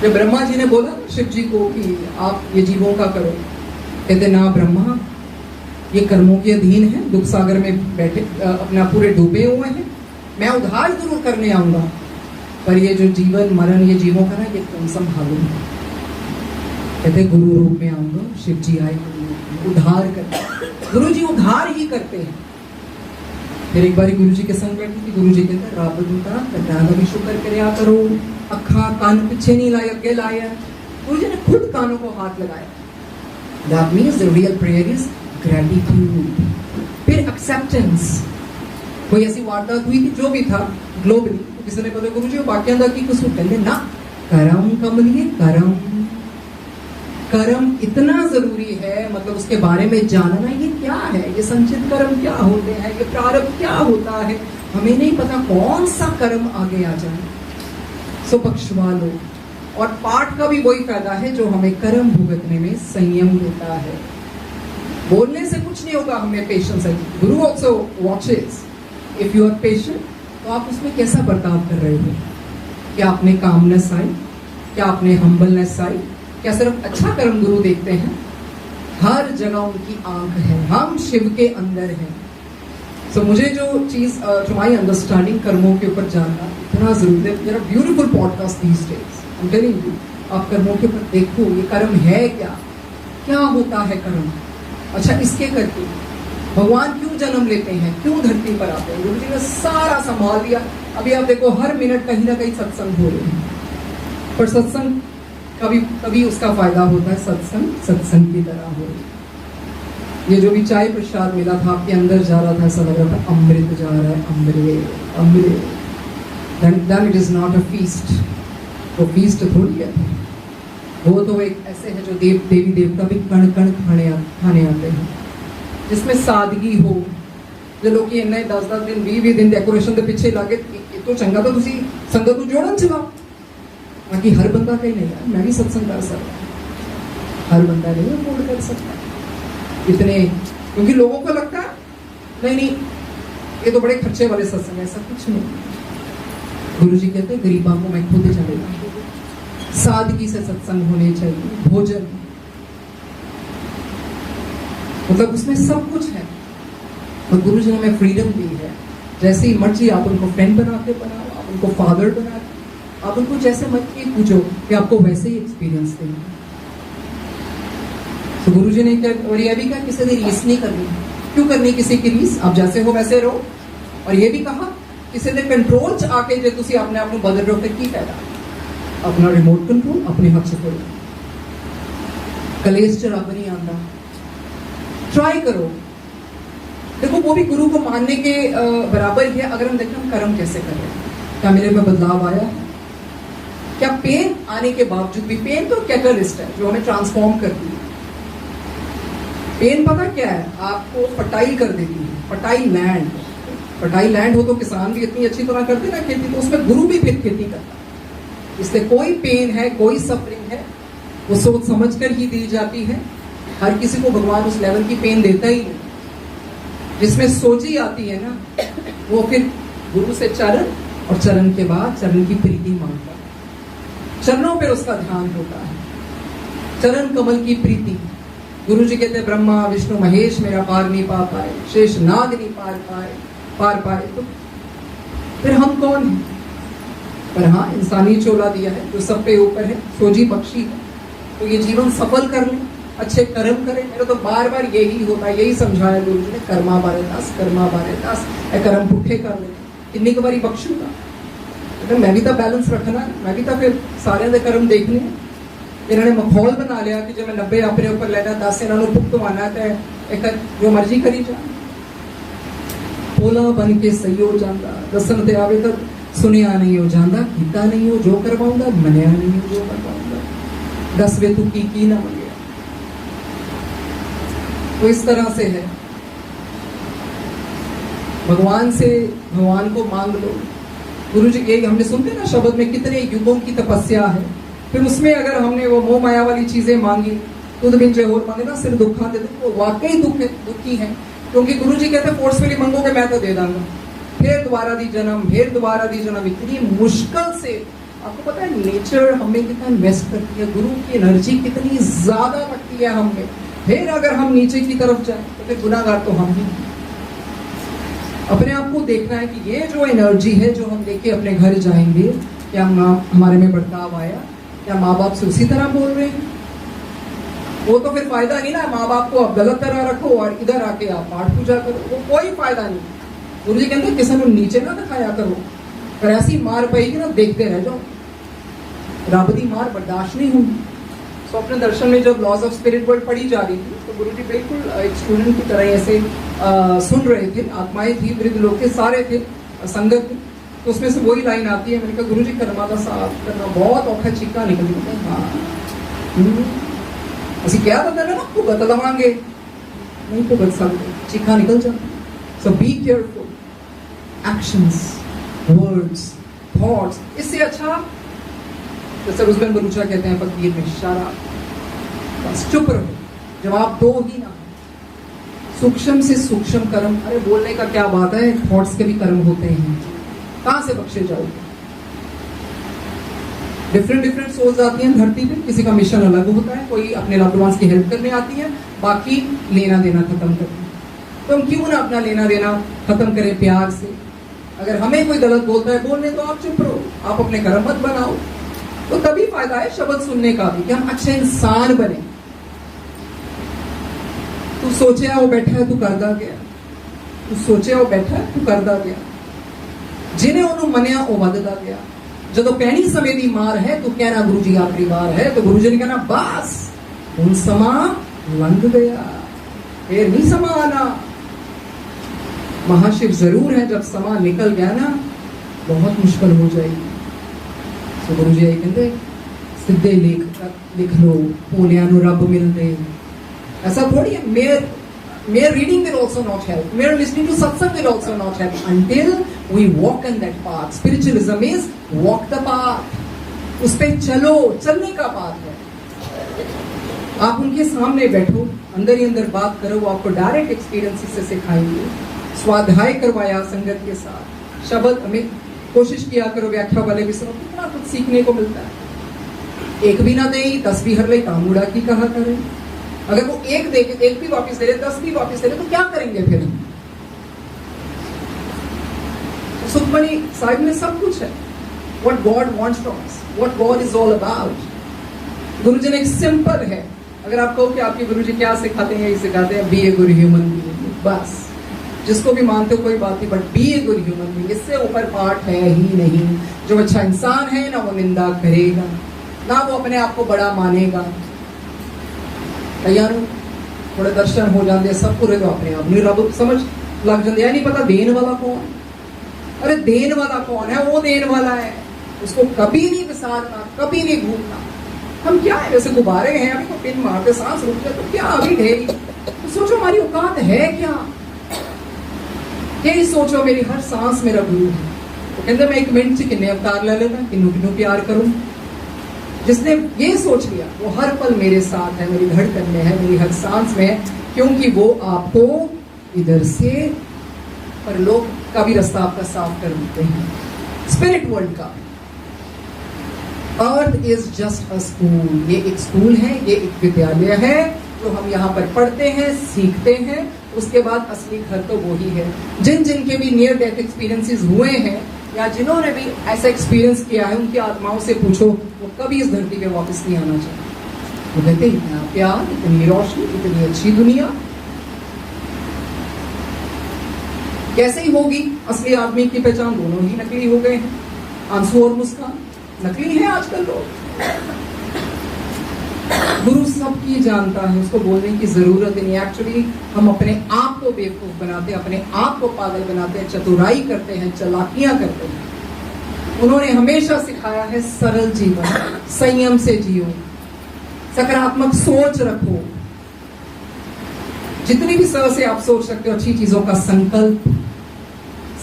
जब ब्रह्मा जी ने बोला शिव जी को कि आप ये जीवों का करो, कहते ना ब्रह्मा, ये कर्मों के अधीन है, दुख सागर में बैठे अपना पूरे डूबे हुए हैं, मैं उद्धार जरूर करने आऊंगा, पर ये जो जीवन मरण ये जीवों का ना ये तुम संभालूंगा। कहते गुरु रूप में आऊंगा, शिव जी आए उद्धार करते, गुरु जी उद्धार ही करते हैं। फिर एक बार गुरु जी के संग बैठी थी, गुरु जी कहते रब दूता कदा भी शुक्र करया करो, अखा कान पीछे नहीं लाए अगे लाया। गुरु जी ने खुद कानों को हाथ लगाया। That means the real prayer is gratitude। फिर एक्सेप्टेंस। कोई ऐसी वारदात हुई थी जो भी था ग्लोबली, तो किसी ने बोला गुरु जी वो वाक्य अंदर की कुछ कहते ना, करम कमलिए करम, कर्म इतना जरूरी है, मतलब उसके बारे में जानना, ये क्या है, ये संचित कर्म क्या होते हैं, ये प्रारब्ध क्या होता है, हमें नहीं पता कौन सा कर्म आगे आ जाए। सो बख्शवा लो। और पाठ का भी वही फायदा है जो हमें कर्म भुगतने में संयम देता है। बोलने से कुछ नहीं होगा, हमें पेशेंस है। Guru also watches if you are patient, तो आप उसमें कैसा बर्ताव कर रहे हो, क्या आपने कामनेस आई, क्या आपने हम्बलनेस आई, क्या सिर्फ अच्छा कर्म गुरु देखते हैं? हर जगह उनकी आंख है, हम शिव के अंदर हैं। सो मुझे जो चीज टू माय अंडरस्टैंडिंग कर्मों के ऊपर जानना इतना जरूरी है। There are beautiful podcast these days, I am telling you, आप कर्मों के ऊपर देखो ये कर्म है क्या, क्या होता है कर्म, अच्छा इसके करके भगवान क्यों जन्म लेते हैं, क्यों धरती पर आते हैं। गुरु जी ने सारा संभाल दिया। अभी आप देखो हर मिनट कहीं ना कहीं सत्संग हो रहे हैं, पर सत्संग कभी उसका फायदा होता है, सत्संग की तरह हो रही है। ये जो भी चाय प्रसाद मिला था आपके अंदर जा रहा था, ऐसा लग रहा था अमृत जा रहा है, अमृत अमृत। then it is not a feast, वो फीस्ट थोड़ी है, वो तो एक ऐसे है जो देवी देवता भी कण कण खाने आते हैं, जिसमें सादगी हो। जो लोग इन्ने 10-10 दिन 20 दिन डेकोरेशन के पीछे लागे, तो चंगा तो तुसी संगत को जोड़न चलाओ। बाकी हर बंदा कहीं नहीं है, मैं भी सत्संग कर सकता, हर बंदा नहीं अफोर्ड कर सकता इतने, क्योंकि लोगों को लगता है नहीं ये तो बड़े खर्चे वाले सत्संग है। ऐसा कुछ नहीं। गुरु जी कहते हैं गरीबों को मैं खुद चलेगा, सादगी से सत्संग होने चाहिए, भोजन मतलब उसमें सब कुछ है। और गुरु जी ने हमें फ्रीडम दी है, जैसे ही मर्जी आप उनको फ्रेंड बना के बनाओ, आप उनको फादर बना के, आप उनको जैसे मर्जी पूछो कि आपको वैसे ही एक्सपीरियंस देंगे। तो गुरु जी ने क्या, और ये भी कहा किसी की रीस नहीं करनी। क्यों करनी किसी की रीस, आप जैसे हो वैसे रहो। और ये भी कहा किसी ने कंट्रोल च आके जो तुसी अपने आप को बदल रहे हो फिर की फायदा। अपना रिमोट कंट्रोल अपने हाथ से करो, कलेश च रब नहीं आता। ट्राई करो, देखो वो भी गुरु को मानने के बराबर ही है। अगर हम देखें हम कर्म कैसे कर रहे हैं, क्या मेरे में बदलाव आया है, क्या पेन आने के बावजूद भी, पेन तो कैटलिस्ट है जो हमें ट्रांसफॉर्म करती है। पेन पता क्या है, आपको फर्टाइल कर देती है। फर्टाइल लैंड हो तो किसान भी इतनी अच्छी तरह करते ना खेती, तो उसमें गुरु भी फिर खेती करता है। इसलिए कोई पेन है, कोई सफरिंग है, वो सोच समझ कर ही दी जाती है। हर किसी को भगवान उस लेवल की पेन देता ही नहीं। जिसमें सोची आती है ना, वो फिर गुरु से चरण, और चरण के बाद चरण की प्रीति मांगता है। चरणों पर उसका ध्यान होता है, चरण कमल की प्रीति। गुरु जी कहते ब्रह्मा विष्णु महेश मेरा पार नहीं पा पाए, शेष नाग नहीं पार पाए, तो फिर हम कौन हैं? पर हाँ, इंसानी चोला दिया है जो सब पे ऊपर है, सोजी बख्शी है। तो ये जीवन सफल कर ले, अच्छे कर्म करें। मेरा तो बार बार यही होता है, यही समझाया गुरु जी ने, कर्मा बारे दास कर्म पुठे कर ले, किन्नी बारी बख्शूंगा। तो मैं भी तो बैलेंस रखना, मैं भी तो फिर सारे दे कर्म देखने। इन्होंने माहौल बना लिया कि जो मैं 90 अपने ऊपर लेना, 10 इन्होंने भुगतवाना है, एक जो मर्जी करी जा। भोला बन के सही हो जाता, दसन ते आवे तो सुनिया नहीं हो जाता, कीता नहीं हो जो करवाऊंगा, मनिया नहीं हो जो करवाऊंगा, 10 वे तू की ना मन गया। तो इस तरह से है, भगवान को मांग लो। गुरु जी यही हमने सुनते ना शब्द में, कितने युगों की तपस्या है। फिर उसमें अगर हमने वो मोह माया वाली चीजें मांगी, तो बिन जो और मांगे ना सिर्फ दुखा दे, वो वाकई दुखी है। क्योंकि गुरु जी कहते फोर्सफुली मांगोगे मैं तो दे दूंगा, फिर दोबारा दी जन्म, इतनी मुश्किल से आपको पता है नेचर हमें कितना इन्वेस्ट करती है, गुरु की एनर्जी कितनी ज्यादा लगती है हमें। फिर अगर हम नीचे की तरफ जाए तो फिर गुनाहगार तो हम ही। अपने आप को देखना है कि ये जो एनर्जी है जो हम लेके अपने घर जाएंगे, क्या हमारे में बर्ताव आया, क्या माँ बाप से उसी तरह बोल रहे हैं? वो तो फिर फायदा नहीं ना, माँ बाप को आप गलत तरह रखो और इधर आके आप पाठ पूजा करो, वो कोई फायदा नहीं। गुरु जी कहते किसी को नीचे ना दिखाया करो, पर ऐसी मार पड़ेगी ना देखते रह जाओ, रब दी मार बर्दाश्त नहीं होगी। स्वप्न दर्शन में जब लॉज ऑफ स्पिरिट वर्ल्ड पढ़ी जा रही थी तो गुरु जी बिल्कुल एक स्टूडेंट की तरह ऐसे सुन रहे थे, आत्माएं थी, वृद्ध लोग थे, सारे थे, संगत थी। तो उसमें से वही लाइन आती है, मैंने कहा गुरु जी कर्मा का साफ करना बहुत औखा, चीका निकल गया। हाँ असी क्या बता ना भुगत लवांगे, नहीं भुगत सकते, चीखा निकल जाता। So be careful, actions, words, thoughts. इससे अच्छा जैसे रुजबेन बलूचा कहते हैं फकीर में, शराब, बस चुप रहो, जवाब दो ही ना। सूक्ष्म से सूक्ष्म कर्म, अरे बोलने का क्या बात है, थॉट्स के भी कर्म होते हैं, कहां से बख्शे जाओगे? डिफरेंट सोल्स आती हैं धरती पे, किसी का मिशन अलग होता है, कोई अपने लव्ड वंस की हेल्प करने आती है, बाकी लेना देना खत्म करती है। तो हम क्यों ना अपना लेना देना खत्म करें प्यार से। अगर हमें कोई गलत बोलता है बोलने तो आप चुप रहो, आप अपने कर्म मत बनाओ, तो तभी फायदा है शब्द सुनने का भी, कि हम अच्छे इंसान बने। तू सोचे वो बैठा है, तू करदा गया, तू सोचे वो बैठा है, तू करदा गया, जिन्हें ਉਹਨੂੰ ਮੰਨਿਆ ਉਹ ਵੱਧਦਾ ਗਿਆ। ਜਦੋਂ ਪੈਣੀ ਸਮੇਂ ਦੀ ਮਾਰ ਹੈ ਤੂੰ ਕਹਿਣਾ ਗੁਰੂ ਜੀ ਆਖਰੀ ਵਾਰ ਹੈ, तो गुरु जी ने कहना बस ਹੁਣ ਸਮਾਂ लंघ गया, फिर नहीं समा आना। महाशिव जरूर है, जब समा निकल गया ना बहुत मुश्किल हो जाएगी। तो गुरु जी कहते सीधे लिख लो, भोलिया नु रब मिलते। ऐसा थोड़ी है, mere reading will also not help, mere listening to satsang will also not help until we walk in that path. Spiritualism is walk the path, उस पे चलो, चलने का पाथ है। आप उनके सामने बैठो, अंदर ही अंदर बात करो, वो आपको डायरेक्ट एक्सपीरियंस से सिखाएंगे। स्वाध्याय करवाया संगत के साथ, शब्द हमें कोशिश किया करो, व्याख्या वाले भी सुनो, कितना कुछ सीखने को मिलता है। एक भी ना दे 10 भी हर ले तामुड़ा की कहा करें। अगर वो एक दे के 1 भी वापस दे रहे, 10 भी वापस दे रहे, तो क्या करेंगे फिर? सुखमणि साहिब में सब कुछ है, what God wants from us, what God is all about। गुरुजी ने एक सिंपल है, अगर आप कहो कि आपके गुरुजी क्या सिखाते हैं, ये सिखाते हैं be a good human being, बस जिसको भी मानते हो कोई बात नहीं, but be a good human being, इससे ऊपर पाठ है ही नहीं। जो अच्छा इंसान है ना वो निंदा करेगा, ना वो अपने आप को बड़ा मानेगा। तैयार हो, थोड़े दर्शन हो जाते सब पूरे, तो अपने आप नहीं रब समझ लग जाते हैं। नहीं पता देन वाला कौन, अरे देन वाला कौन है, वो देन वाला है, उसको कभी नहीं विसारना, कभी नहीं भूलना। हम क्या है, जैसे गुब्बारे हैं, अभी को पिन मारते सांस रुक जाए तो क्या अभी ढेरी, तो सोचो हमारी औकात है क्या? यही सोचो मेरी हर सांस मेरा गुरु है। तो कहते मैं 1 मिनट से किन्ने अवतार ले लेना, किन्नू किन्नू प्यार करूं। जिसने ये सोच लिया वो हर पल मेरे साथ है, मेरी धड़कन में है, मेरी हर सांस में है, क्योंकि वो आपको इधर से परलोक का भी रास्ता आपका साफ कर देते हैं। स्पिरिट वर्ल्ड का earth is just a school, ये एक स्कूल है, ये एक विद्यालय है जो हम यहाँ पर पढ़ते हैं, सीखते हैं, उसके बाद असली घर तो वो ही है। जिन जिनके भी नियर डेथ एक्सपीरियंसेस हुए हैं या जिन्होंने भी ऐसा एक्सपीरियंस किया है, उनकी आत्माओं से पूछो वो कभी इस धरती पे वापस नहीं आना चाहते। वो कहते इतना प्यार, इतनी रोशनी, इतनी अच्छी दुनिया कैसे ही होगी? असली आदमी की पहचान दोनों ही नकली हो गए हैं, आंसू और मुस्कान नकली है आजकल लोग। गुरु सबकी जानता है, उसको बोलने की जरूरत नहीं। एक्चुअली हम अपने आप को बेवकूफ बनाते हैं, अपने आप को पागल बनाते हैं, चतुराई करते हैं, चालाकियां करते हैं। उन्होंने हमेशा सिखाया है सरल जीवन, संयम से जियो, सकारात्मक सोच रखो, जितनी भी तरह से आप सोच सकते हो, अच्छी चीजों का संकल्प,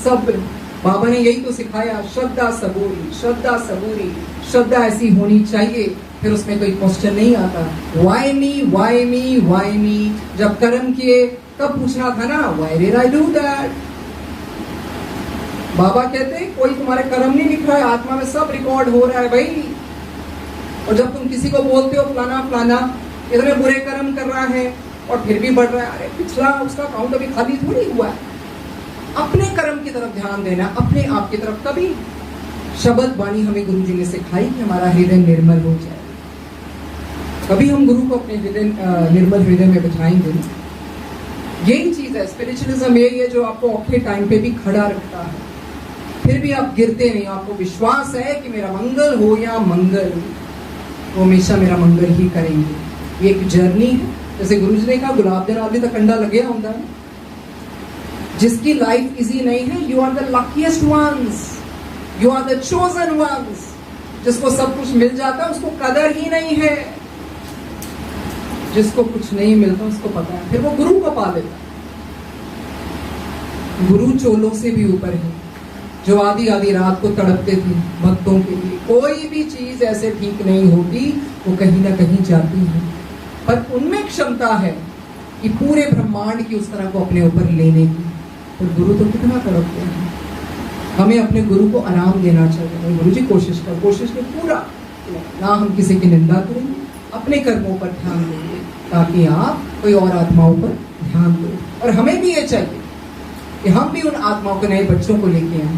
सब्र। बाबा ने यही तो सिखाया, श्रद्धा सबूरी, श्रद्धा सबूरी, श्रद्धा ऐसी होनी चाहिए, फिर उसमें कोई क्वेश्चन नहीं आता। Why me, why me, why me. जब कर्म किए तब पूछना था ना, why did I do that. बाबा कहते हैं कोई तुम्हारे कर्म नहीं लिख रहा है, आत्मा में सब रिकॉर्ड हो रहा है भाई। और जब तुम किसी को बोलते हो फलाना फलाना इतने बुरे कर्म कर रहा है और फिर भी बढ़ रहा है, अरे पिछला उसका अकाउंट अभी खाली थोड़ी हुआ है। अपने कर्म की तरफ ध्यान देना, अपने आप की तरफ। कभी शब्द वाणी हमें गुरु जी ने सिखाई कि हमारा हृदय निर्मल हो जाए। कभी हम गुरु को अपने हृदय निर्मल हृदय में बिठाएंगे। यही चीज है स्पिरिचुअलिज्म, यही है जो आपको औखे टाइम पे भी खड़ा रखता है, फिर भी आप गिरते नहीं। आपको विश्वास है कि मेरा मंगल हो या मंगल, वो हमेशा मेरा मंगल ही करेंगे। ये एक जर्नी है, जैसे गुरु जी ने कहा गुलाब दे नाल भी तो कंडा लगे होता है। जिसकी लाइफ इजी नहीं है, you are the luckiest ones, you are the chosen ones. जिसको सब कुछ मिल जाता है उसको कदर ही नहीं है, जिसको कुछ नहीं मिलता उसको पता है, फिर वो गुरु को पा लेता। गुरु चोलों से भी ऊपर है, जो आधी आधी रात को तड़पते थे भक्तों के लिए। कोई भी चीज ऐसे ठीक नहीं होती, वो कहीं ना कहीं जाती है, पर उनमें क्षमता है कि पूरे ब्रह्मांड की उस तरह को अपने ऊपर लेने की। तो गुरु तो कितना तड़पते हैं। हमें अपने गुरु को आराम देना चाहिए। गुरु जी कोशिश कर पूरा ना हम किसी की निंदा करेंगे, अपने कर्मों पर ध्यान देंगे, ताकि आप कोई और आत्माओं पर ध्यान दें। और हमें भी ये चाहिए कि हम भी उन आत्माओं को, नए बच्चों को लेके आए।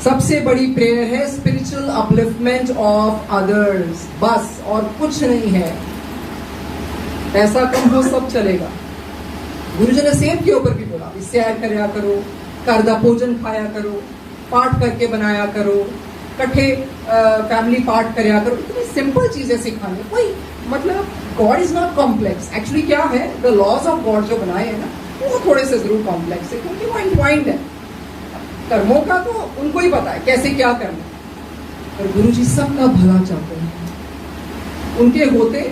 सबसे बड़ी प्रेयर है स्पिरिचुअल अपलिफ्टमेंट ऑफ अदर्स, बस और कुछ नहीं है। पैसा कम हो सब चलेगा। गुरु जी ने सेब के ऊपर भी बोला, सैर करया करो, घर दा भोजन खाया करो, पाठ करके बनाया करो, कट्ठे फैमिली पाठ करया करो। इतनी सिंपल चीजें सिखानी, कोई मतलब God is not complex. Actually क्या है, द लॉज ऑफ गॉड जो बनाए हैं ना, वो थोड़े से जरूर कॉम्प्लेक्स है, क्योंकि वो इंट्वाइंड है। कर्मों का तो उनको ही पता है कैसे क्या करना, पर गुरु जी सबका भला चाहते हैं। उनके होते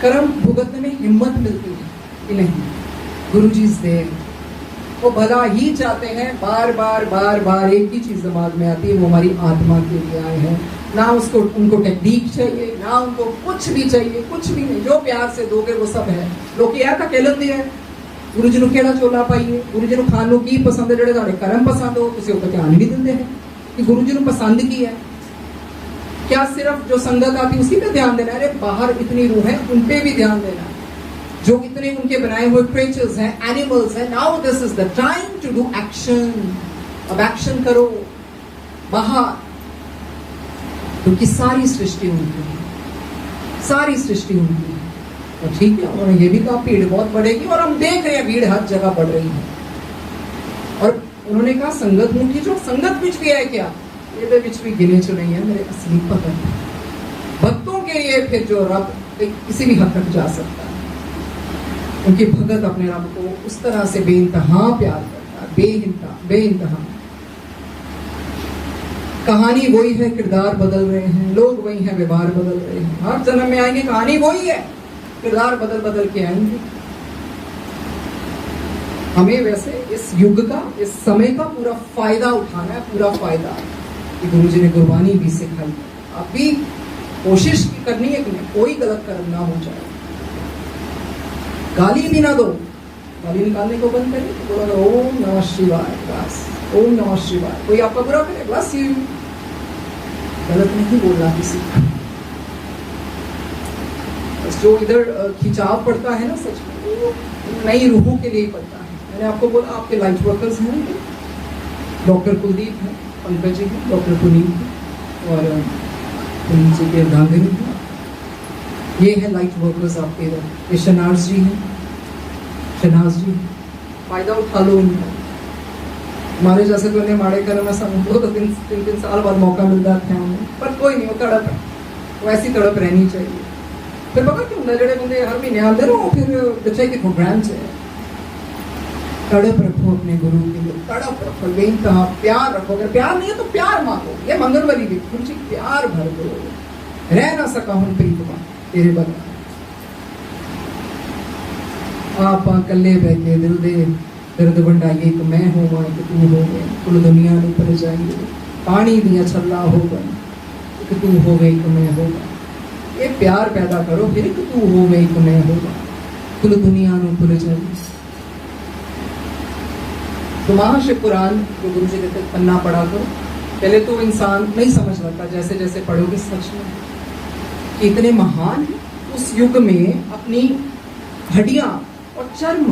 कर्म भुगतने में हिम्मत मिलती है कि नहीं, गुरु जी से वो भला ही चाहते हैं। बार बार बार बार एक ही चीज दिमाग में आती है, वो हमारी आत्मा के लिए आए हैं। ना उसको उनको टेक्निक चाहिए, ना उनको कुछ भी चाहिए, कुछ भी नहीं। जो प्यार से दोगे वो सब है। लोग यह का कहलन दिया है गुरु जी ਨੂੰ ਕਿਹੜਾ ਚੋਲਾ ਪਾਈਏ, ਗੁਰੂ ਜੀ ਨੂੰ ਖਾਣ ਨੂੰ ਕੀ ਪਸੰਦ ਹੈ, ਜਿਹੜੇ ਤੁਹਾਡੇ ਕਰਮ ਪਸੰਦ ਹੋ ਤੁਸੀਂ ਉੱਤੇ ਧਿਆਨ ਨਹੀਂ ਦਿੰਦੇ हैं कि गुरु जी ਨੂੰ पसंद की है। क्या सिर्फ जो संगत आती उसी पे ध्यान देना है? अरे बाहर इतनी रूह है, उन पे भी ध्यान देना है। जो इतने उनके बनाए हुए क्रिएचर्स हैं, एनिमल्स हैं। Now this is the time to do action. अब एक्शन करो बाहर, क्योंकि सारी सृष्टि उनकी है, सारी सृष्टि उनकी है। तो ठीक है, उन्होंने ये भी कहा भीड़ बहुत बढ़ेगी, और हम देख रहे हैं भीड़ हर जगह बढ़ रही है। और उन्होंने कहा संगत मुखी जो संगत बिच भी है क्या, ये बिच भी गिने चुने हैं मेरे असली भगत। भक्तों के लिए फिर जो रब किसी भी हद तक जा सकता है, उनकी भगत अपने रब को उस तरह से बेइंतहा प्यार करता है, बेइंतहा। कहानी वही है, किरदार बदल रहे हैं, लोग वही हैं, व्यवहार बदल रहे हैं। हर जन्म में आएंगे, कहानी वही है, किरदार बदल बदल के आएंगे। हमें वैसे इस युग का, इस समय का पूरा फायदा उठाना है, पूरा फायदा। गुरु जी ने गुरबानी भी सिखाई। आप भी कोशिश करनी है कि कोई गलत कर्म ना हो जाए। गाली भी ना दो, गाली निकालने को बंद करें, तो बोला ओम नमः शिवाय, बस ओम नमः शिवाय। कोई आपका बुरा करे, बस यू गलत नहीं बोलना किसी को। बस जो इधर खिंचाव पड़ता है ना सच में, वो नई रूहों के लिए पड़ता है। मैंने आपको बोला आपके लाइट वर्कर्स हैं, डॉक्टर कुलदीप हैं, पंकज जी हैं, डॉक्टर पुनीत हैं, और पुनीत जी के अर्धांगिनी हैं। ये है लाइट वर्कर्स आपके इधर। ये शनाज जी हैं, शनाज जी, फायदा उठा लो उनका। हमारे जैसे तो इन्हें माड़े कर्म में समझो तो तीन साल बाद मौका मिल जाता है उन्हें, पर कोई नहीं, वो तड़प है, वो ऐसी तड़प रहनी चाहिए। फिर पता क्यों होंगे जड़े बंदे हर महीने आते रहो, फिर बच्चे के प्रोग्राम से तड़प रखो अपने गुरु के लिए, तड़प रखो, बेइंतहा प्यार रखो। अगर प्यार नहीं है तो प्यार मांगो। ये मंगलवारी भी गुरु जी प्यार भर दो, रह ना सका हूं प्रीतमा तेरे बगैर। आप कल्ले बह के दिल दे दर्द वंडाइए, एक मैं होवां एक तू होवे, कुल दुनिया नूं पर जाइए। पानी दियां छल्ला होवे, एक तू होवे एक मैं होगा। ये प्यार पैदा करो, फिर एक तू होवे एक मैं होगा, कुल दुनिया नूं पर जाइए। तो महाशिव पुराण जो गुरु जी कहते पन्ना पढ़ा करो, पहले तो इंसान नहीं समझ रहा, जैसे जैसे पढ़ोगे सच में कि इतने महान उस युग में अपनी हड्डियां और चर्म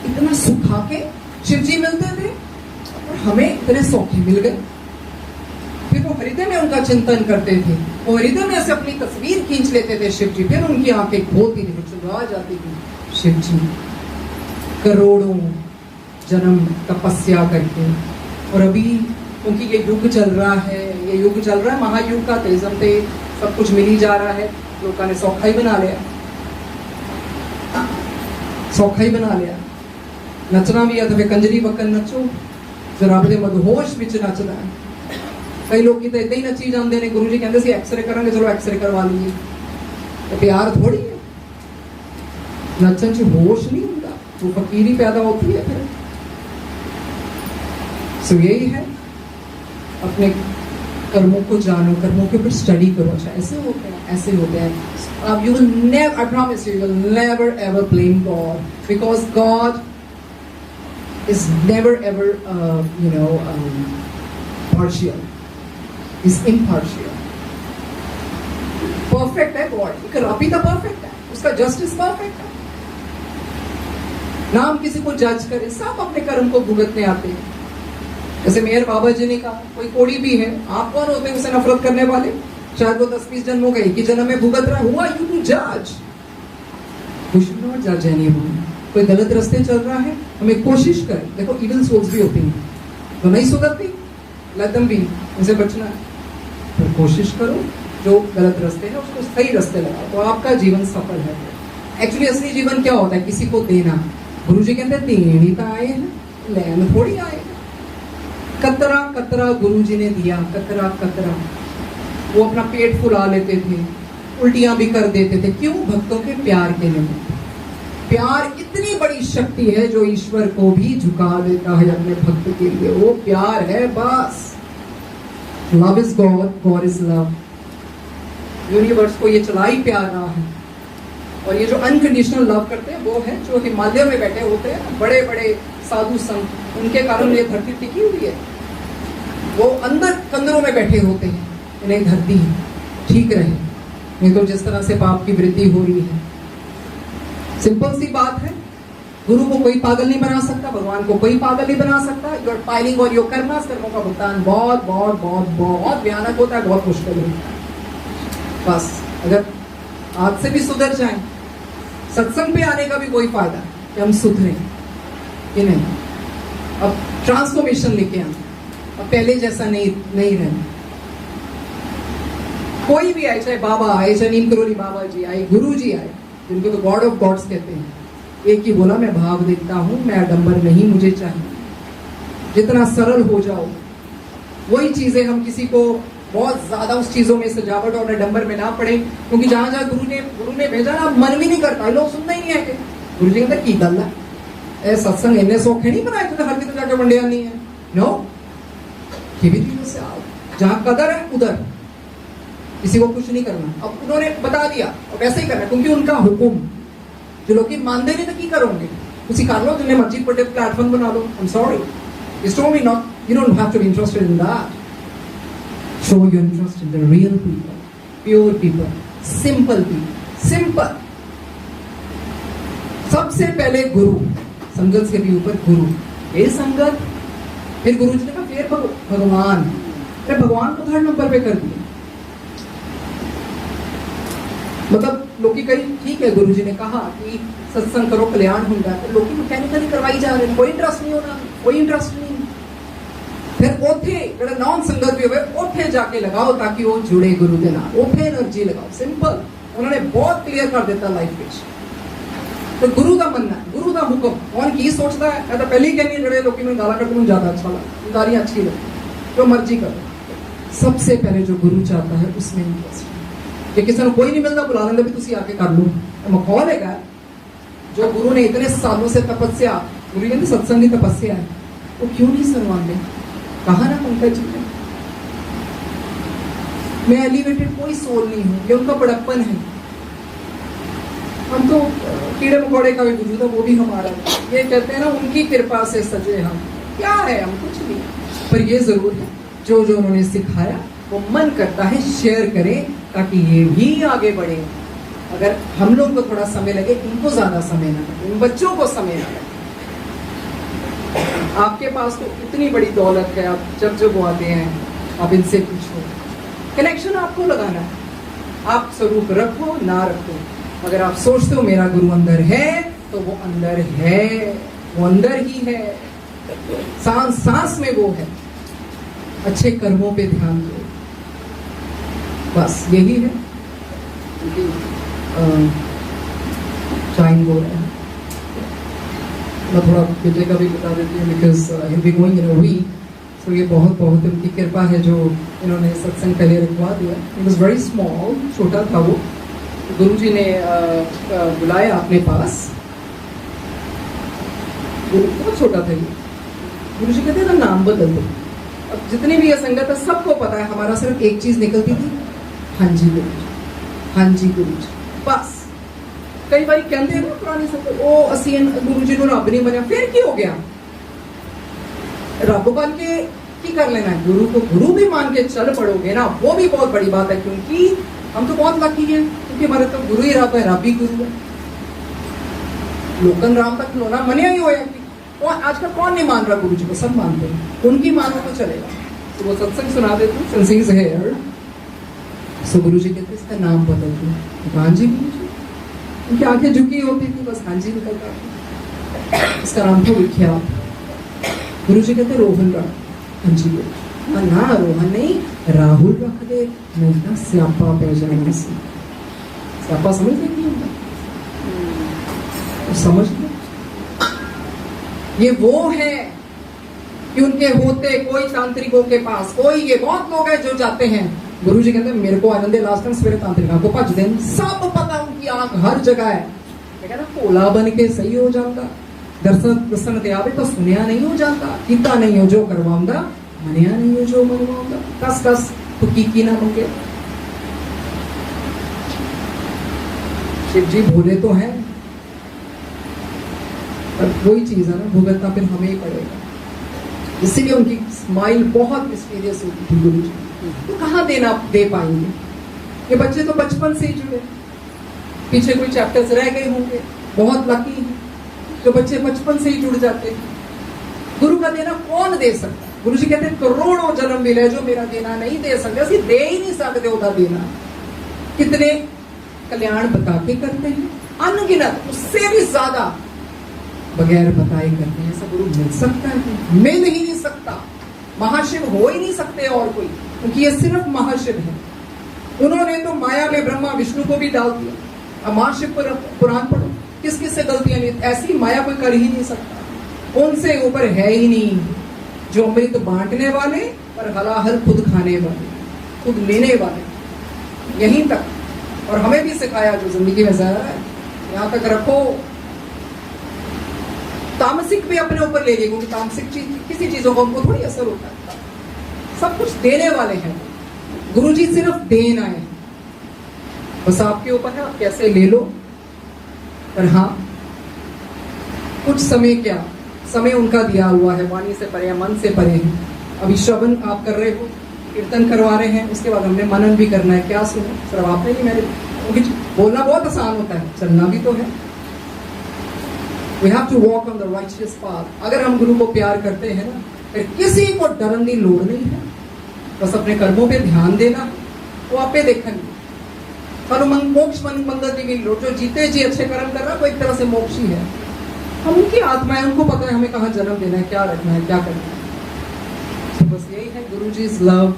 इतना सुखा के शिव जी मिलते थे और हमें इतने सौखे मिल गए। फिर वो हृदय में उनका चिंतन करते थे, वो हृदय में से अपनी तस्वीर खींच लेते थे शिव जी, फिर उनकी आंखें खोलती थी, चुरा जाती थी शिव जी करोड़ों जन्म तपस्या करके। और अभी क्योंकि ये युग चल रहा है, ये युग चल रहा है महायुग का, तेजम पे सब कुछ मिल ही जा रहा है, लोगों ने सौखा ही बना लिया, सौखा ही बना लिया। नचना भी है तो फिर कंजरी बकन नचो, जरा अपने मदहोश विच नचना है। कई लोग की तो इतना ही नची जाते हैं, गुरु जी कहते सी एक्सरे करेंगे, चलो एक्सरे करवा लीजिए, तो प्यार थोड़ी है, नचन च होश नहीं होता, वो फकीरी पैदा होती है फिर। सो यही है, अपने कर्मों को जानो, कर्मों के ऊपर स्टडी करो। अच्छा ऐसे होते हैं, ऐसे होते हैं। अब you will never, I promise you will never ever blame God, because God is never ever partial, is impartial. Perfect है गॉड, करापी तो परफेक्ट है, उसका जस्टिस परफेक्ट है। ना हम किसी को जज करें, सब अपने कर्म को भुगतने आते हैं। जैसे मेयर बाबा जी ने कहा, कोई कोड़ी भी है, आप कौन होते हैं उसे नफरत करने वाले? शायद वो 10-20 जन्म हो गए कि जन्म में भुगत रहा, हुआ यू टू जज, वी शुड नॉट जज एनीवन। कोई गलत रास्ते चल रहा है, हमें कोशिश करें, देखो इविल सोल्स भी होती हैं तो नहीं सुधरती, लदम भी, उनसे बचना है, तो कोशिश करो जो गलत रास्ते है उसको सही रास्ते लगाओ, तो आपका जीवन सफल है। एक्चुअली असली जीवन क्या होता है? किसी को देना। गुरु जी कहते हैं देनी तो आए हैं, लेन थोड़ी आए। कतरा कतरा गुरु जी ने दिया, कतरा कतरा। वो अपना पेट फुला लेते थे, उल्टियां भी कर देते थे, क्यों? भक्तों के प्यार के लिए। प्यार इतनी बड़ी शक्ति है जो ईश्वर को भी झुका देता है अपने भक्त के लिए, वो प्यार है बस। Love is God, God is love. Universe को ये चला ही प्यार रहा है। और ये जो अनकंडीशनल लव करते हैं वो है जो हिमालय में बैठे होते हैं बड़े बड़े साधु संत, उनके कारण ये धरती टिकी हुई है। वो अंदर कंदरों में बैठे होते हैं, इन्हें धरती ठीक रहे, नहीं तो जिस तरह से पाप की वृद्धि हो रही है। सिंपल सी बात है, गुरु को कोई पागल नहीं बना सकता, भगवान को कोई पागल नहीं बना सकता। योर पाइलिंग और योर कर्मा, कर्मों का भुगतान बहुत बहुत बहुत बहुत भयानक होता है, बहुत मुश्किल होता है। बस अगर आज से भी सुधर जाएं, सत्संग पे आने का भी कोई फायदा कि हम सुधरें कि नहीं। अब ट्रांसफॉर्मेशन लेके आए, अब पहले जैसा नहीं रहे। कोई भी आए, चाहे बाबा आए, चाहे नीम करोली बाबा जी आए, गुरु जी आए, जिनको तो गॉड ऑफ गॉड्स कहते हैं, एक ही बोला, मैं भाव देखता हूं, मैं आडंबर नहीं मुझे चाहिए। जितना सरल हो जाओ, वही चीजें हम किसी को बहुत ज्यादा उस चीजों में सजावट और आडंबर में ना पड़े, क्योंकि जहां जहां गुरु ने भेजा ना, मन भी नहीं करता, लोग सुनना ही नहीं है। गुरु जी कहते की गल है, ए सत्संग इन्ने सौखे नहीं बनाए तुझे, हर किसी जाके वंडिया नहीं है। नो, से आओ, जहां कदर है उधर किसी को कुछ नहीं करना। अब उन्होंने बता दिया और वैसे ही करना, क्योंकि उनका हुक्म। जो लोग मानते नहीं तो की करोगे, उसी कर लो, जिन्हें मर्जी पर प्लेटफॉर्म बना लो। I am sorry, it's to me not, you don't have to be interested in that. Show your interest in the real people, pure people, simple people, simple. सबसे पहले गुरु, संगत से भी ऊपर गुरु। ये संगत, फिर गुरु जी ने कहा फिर भगवान, फिर भगवान को 3rd नंबर पे कर दिया। मतलब लोग कई, ठीक है गुरु जी ने कहा कि सत्संग करो कल्याण होगा, तो लोग मैकेनिकली करवाई जा रहे हैं, कोई इंटरेस्ट नहीं होना, कोई इंटरेस्ट नहीं। फिर ओथे जो नॉन संगत भी हुए, ओथे जाके लगाओ ताकि वो जुड़े गुरु के नाल, ओथे एनर्जी लगाओ। सिंपल, उन्होंने बहुत क्लियर कर देता लाइफ में। तो गुरु का मनना, गुरु का हुक्म, कौन की सोचता है? मैं तो पहले ही कहनी, जड़े लोग में गाला करते हैं ज्यादा अच्छा लगता, गालियां अच्छी लगती, जो मर्जी करो। सबसे पहले जो गुरु चाहता है उसमें इंटरेस्ट। ये किसी को कोई नहीं मिलता, बुला लेंगे भी तुम आके कर लो, माहौल है। जो गुरु ने इतने सालों से तपस्या, गुरु कहते सत्संग की तपस्या है, वो क्यों नहीं सरवाते? कहा ना पंकज जी ने, मैं एलिवेटेड कोई सोल नहीं हूं, ये उनका बड़प्पन है। हम तो कीड़े मकोड़े का भी वजूद है, वो भी हमारा। ये कहते हैं ना, उनकी कृपा से सजे हम, क्या है, हम कुछ नहीं। पर ये जरूर है जो जो उन्होंने सिखाया वो मन करता है शेयर करें ताकि ये भी आगे बढ़े। अगर हम लोग को थोड़ा समय लगे, इनको ज्यादा समय ना लगे, इन बच्चों को समय ना लगे। आपके पास तो इतनी बड़ी दौलत है, आप जब जब वो आते हैं आप इनसे पूछो, कनेक्शन आपको लगाना है। आप स्वरूप रखो ना रखो, अगर आप सोचते हो मेरा गुरु अंदर है तो वो अंदर है, वो अंदर ही है, सांस सांस में वो है। अच्छे कर्मों पे ध्यान दो, बस यही है। टाइम हो रहा है, मैं थोड़ा बेटे का भी बता देती हूँ because he'll be going in a week, तो ये बहुत बहुत उनकी कृपा है जो इन्होंने सत्संग पहले रखवा दिया। It was very small, छोटा था वो। गुरुजी ने बुलाया अपने पास, बहुत छोटा था ये। गुरुजी कहते हैं ना नाम बदल दो। अब जितनी भी ये संगत है सबको पता है, हमारा सिर्फ एक चीज निकलती थी, हाँ जी गुरुजी, हाँ जी गुरुजी, बस। कई बार कहते हैं ना पुरानी संगत, ओ असी गुरुजी को रब नहीं बनया, फिर की हो गया? रब बन के की कर लेना है, गुरु को गुरु भी मान के चल पड़ोगे ना, वो भी बहुत बड़ी बात है। क्योंकि हम तो बहुत लकी हैं, क्योंकि हमारे तो गुरु ही रब है, रब ही गुरु है। लोकन राम तक लोना मनिया ही होया कि आजकल कौन नहीं मान रहा गुरु जी को, सब मानते हैं, उनकी मानो तो चलेगा। तो वो सत्संग सुना देते हैं, सिंस ही इज हियर, सो गुरु जी कहते इसका नाम बदल दो, हाँ जी गुरु जी। उनकी आंखें झुकी होती थी, बस हाँ जी निकलता। इसका नाम था विख्यात। गुरु जी कहते रोहन रख, हाँ जी गुरु जी। ना रोहन नहीं, राहुल रख दे, नहीं ना स्यापा पे जाना से। स्यापा समझते नहीं होता, समझ लो ये वो है कि उनके होते कोई तांत्रिकों के पास कोई, ये बहुत लोग हैं जो जाते हैं। गुरु जी कहते हैं मेरे को आनंदे लास्ट टाइम सवेरे तांत्रिका को भज देन, सब पता उनकी आंख हर जगह है। कहना भोला बन के सही हो जाता, दर्शन ते आवे तो सुनिया नहीं हो जाता, कीता नहीं हो जो करवाऊंगा, मनिया नहीं हो जो मनवाऊंगा, कस कस तो की ना होंगे। शिव जी भोले तो हैं, पर वही चीज है ना, भुगतना फिर हमें ही पड़ेगा। इसीलिए उनकी स्माइल बहुत मिस्टीरियस होती थी गुरु जी। तो कहाँ दे पाएंगे? ये बच्चे तो बचपन से ही जुड़े, पीछे कोई चैप्टर्स रह गए होंगे, बहुत लकी हैं जो बच्चे बचपन से ही जुड़ जाते हैं। गुरु का देना कौन दे सकता? गुरु जी कहते हैं करोड़ों जन्म मिले जो मेरा देना नहीं दे सकते, असि दे ही नहीं सकते होता देना। कितने कल्याण बता के करते हैं, अनगिनत, उससे भी ज्यादा बगैर बताए करते हैं। ऐसा गुरु मिल सकता है? मिल ही नहीं सकता। महाशिव हो ही नहीं सकते और कोई, क्योंकि ये सिर्फ महाशिव है। उन्होंने तो माया में ब्रह्मा विष्णु को भी डाल दिया। अब महाशिव पर पुराण पढ़ो, किस किस से गलतियां नहीं, ऐसी माया कोई कर ही नहीं सकता, उनसे ऊपर है ही नहीं। जो अमृत बांटने वाले और हलाहल खुद खाने वाले, खुद लेने वाले, यहीं तक। और हमें भी सिखाया जो जिंदगी में ज़्यादा है, यहाँ तक रखो। तामसिक भी अपने ऊपर ले लिए, क्योंकि तामसिक चीज किसी चीजों का उनको थोड़ी असर होता है। सब कुछ देने वाले हैं, गुरुजी सिर्फ देना है, बस आपके ऊपर है आप कैसे ले लो। पर हाँ, कुछ समय, क्या समय उनका दिया हुआ है, वाणी से परे, मन से परे है। अभी श्रवण आप कर रहे हो, कीर्तन करवा रहे हैं, उसके बाद हमने मनन भी करना है। क्या सुनो, सिर्फ आपने नहीं, मैंने। बोलना बहुत आसान होता है, चलना भी तो है। We have to walk on the righteous path। अगर हम गुरु को प्यार करते हैं ना, फिर किसी को डरन की लोड़ नहीं है, बस अपने कर्मों पे ध्यान देना, वो आपे देखेंगे। पर मोक्ष मंगल की भी लोड़, जो जीते जी अच्छे कर्म कर रहा, वो एक तरह से मोक्ष ही है। हम उनकी आत्मा है, उनको पता है हमें कहाँ जन्म देना है, क्या रखना है, क्या करना है। तो बस यही है, गुरु जी इज लव।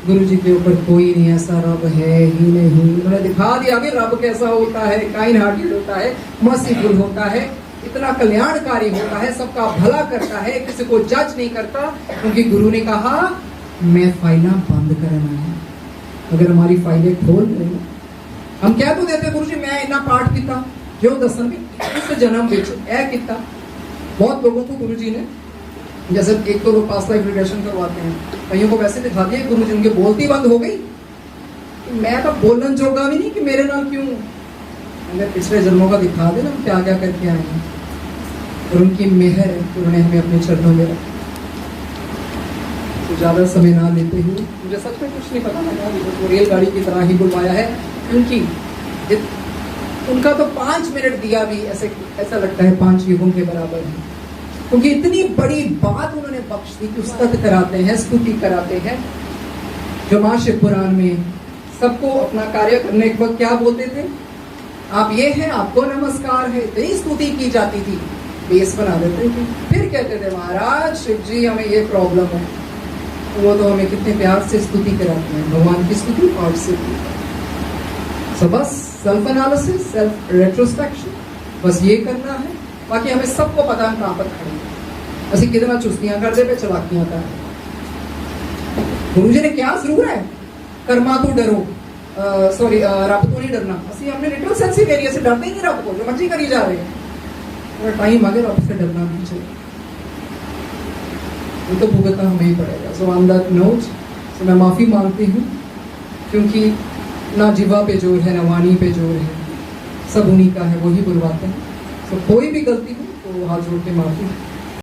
गुरु जी के ऊपर कोई नहीं ऐसा रब है ही नहीं। उन्होंने दिखा दिया कि रब कैसा होता है, काइंड हार्टेड होता है, मर्सीफुल होता है, इतना कल्याणकारी होता है, सबका भला करता है, किसी को जज नहीं करता। क्योंकि गुरु ने कहा मैं फाइलें बंद करना है। अगर हमारी फाइलें खोल रही, हम क्या तो देते गुरु जी मैं इतना पाठ किया, जो दसन इस जन्म विच ए किया। बहुत लोगों को गुरु जी ने, जैसे एक तो लोग पास्ट लाइफ रिग्रेशन करवाते हैं, कईयों को वैसे दिखा दिया गुरु जी उनकी बोलती बंद हो गई, मैं तो बोलन जोगा भी नहीं कि मेरे नाम क्यों। हमें पिछले जन्मों का दिखा देना क्या क्या करके आए हैं, और उनकी मेहर है कि उन्होंने हमें अपने चरणों में रखा। तो ज़्यादा समय ना लेते हुए, मुझे सच में कुछ नहीं पता लगा, वो रेलगाड़ी की तरह ही बुलवाया है, क्योंकि उनका तो 5 मिनट दिया भी ऐसा लगता है 5 युगों के बराबर है, क्योंकि इतनी बड़ी बात उन्होंने बख्श दी कि स्तुति कराते हैं, स्तुति कराते हैं। जो माँ शिव पुराण में सबको अपना कार्य करने के वक्त क्या बोलते थे, आप ये हैं, आपको नमस्कार है, इतनी स्तुति की जाती थी, बेस बना देते थे। फिर कहते थे महाराज शिव जी हमें ये प्रॉब्लम है, वो तो हमें कितने प्यार से स्तुति कराते हैं, भगवान की स्तुति और सिद्धि। सो बस सेल्फ एनालिसिस, सेल्फ रेट्रोस्पेक्शन, बस ये करना है। बाकी हमें सबको पता है कहाँ पर खड़े हैं, असं कितना चुस्तियां कर दे पे चलाकियां कर। गुरु जी ने क्या जरूर है, कर्मा तो डरो, सॉरी रब तो नहीं डरना। असं हमने लिटरल सेंस ही एरिया से डरते ही नहीं रब को, जो मर्जी करी जा रहे हैं। थोड़ा टाइम आगे रब से डरना नहीं चाहिए, वो तो भुगतना हमें ही पड़ेगा। सो ऑन दैट नोट मैं माफ़ी मांगती हूँ, क्योंकि ना जीवा पे जोर है, ना वाणी पे जोर है, सब उन्हीं का है, वही बुलवाते हैं। तो कोई भी गलती हो तो हाथ जोड़ के माफी।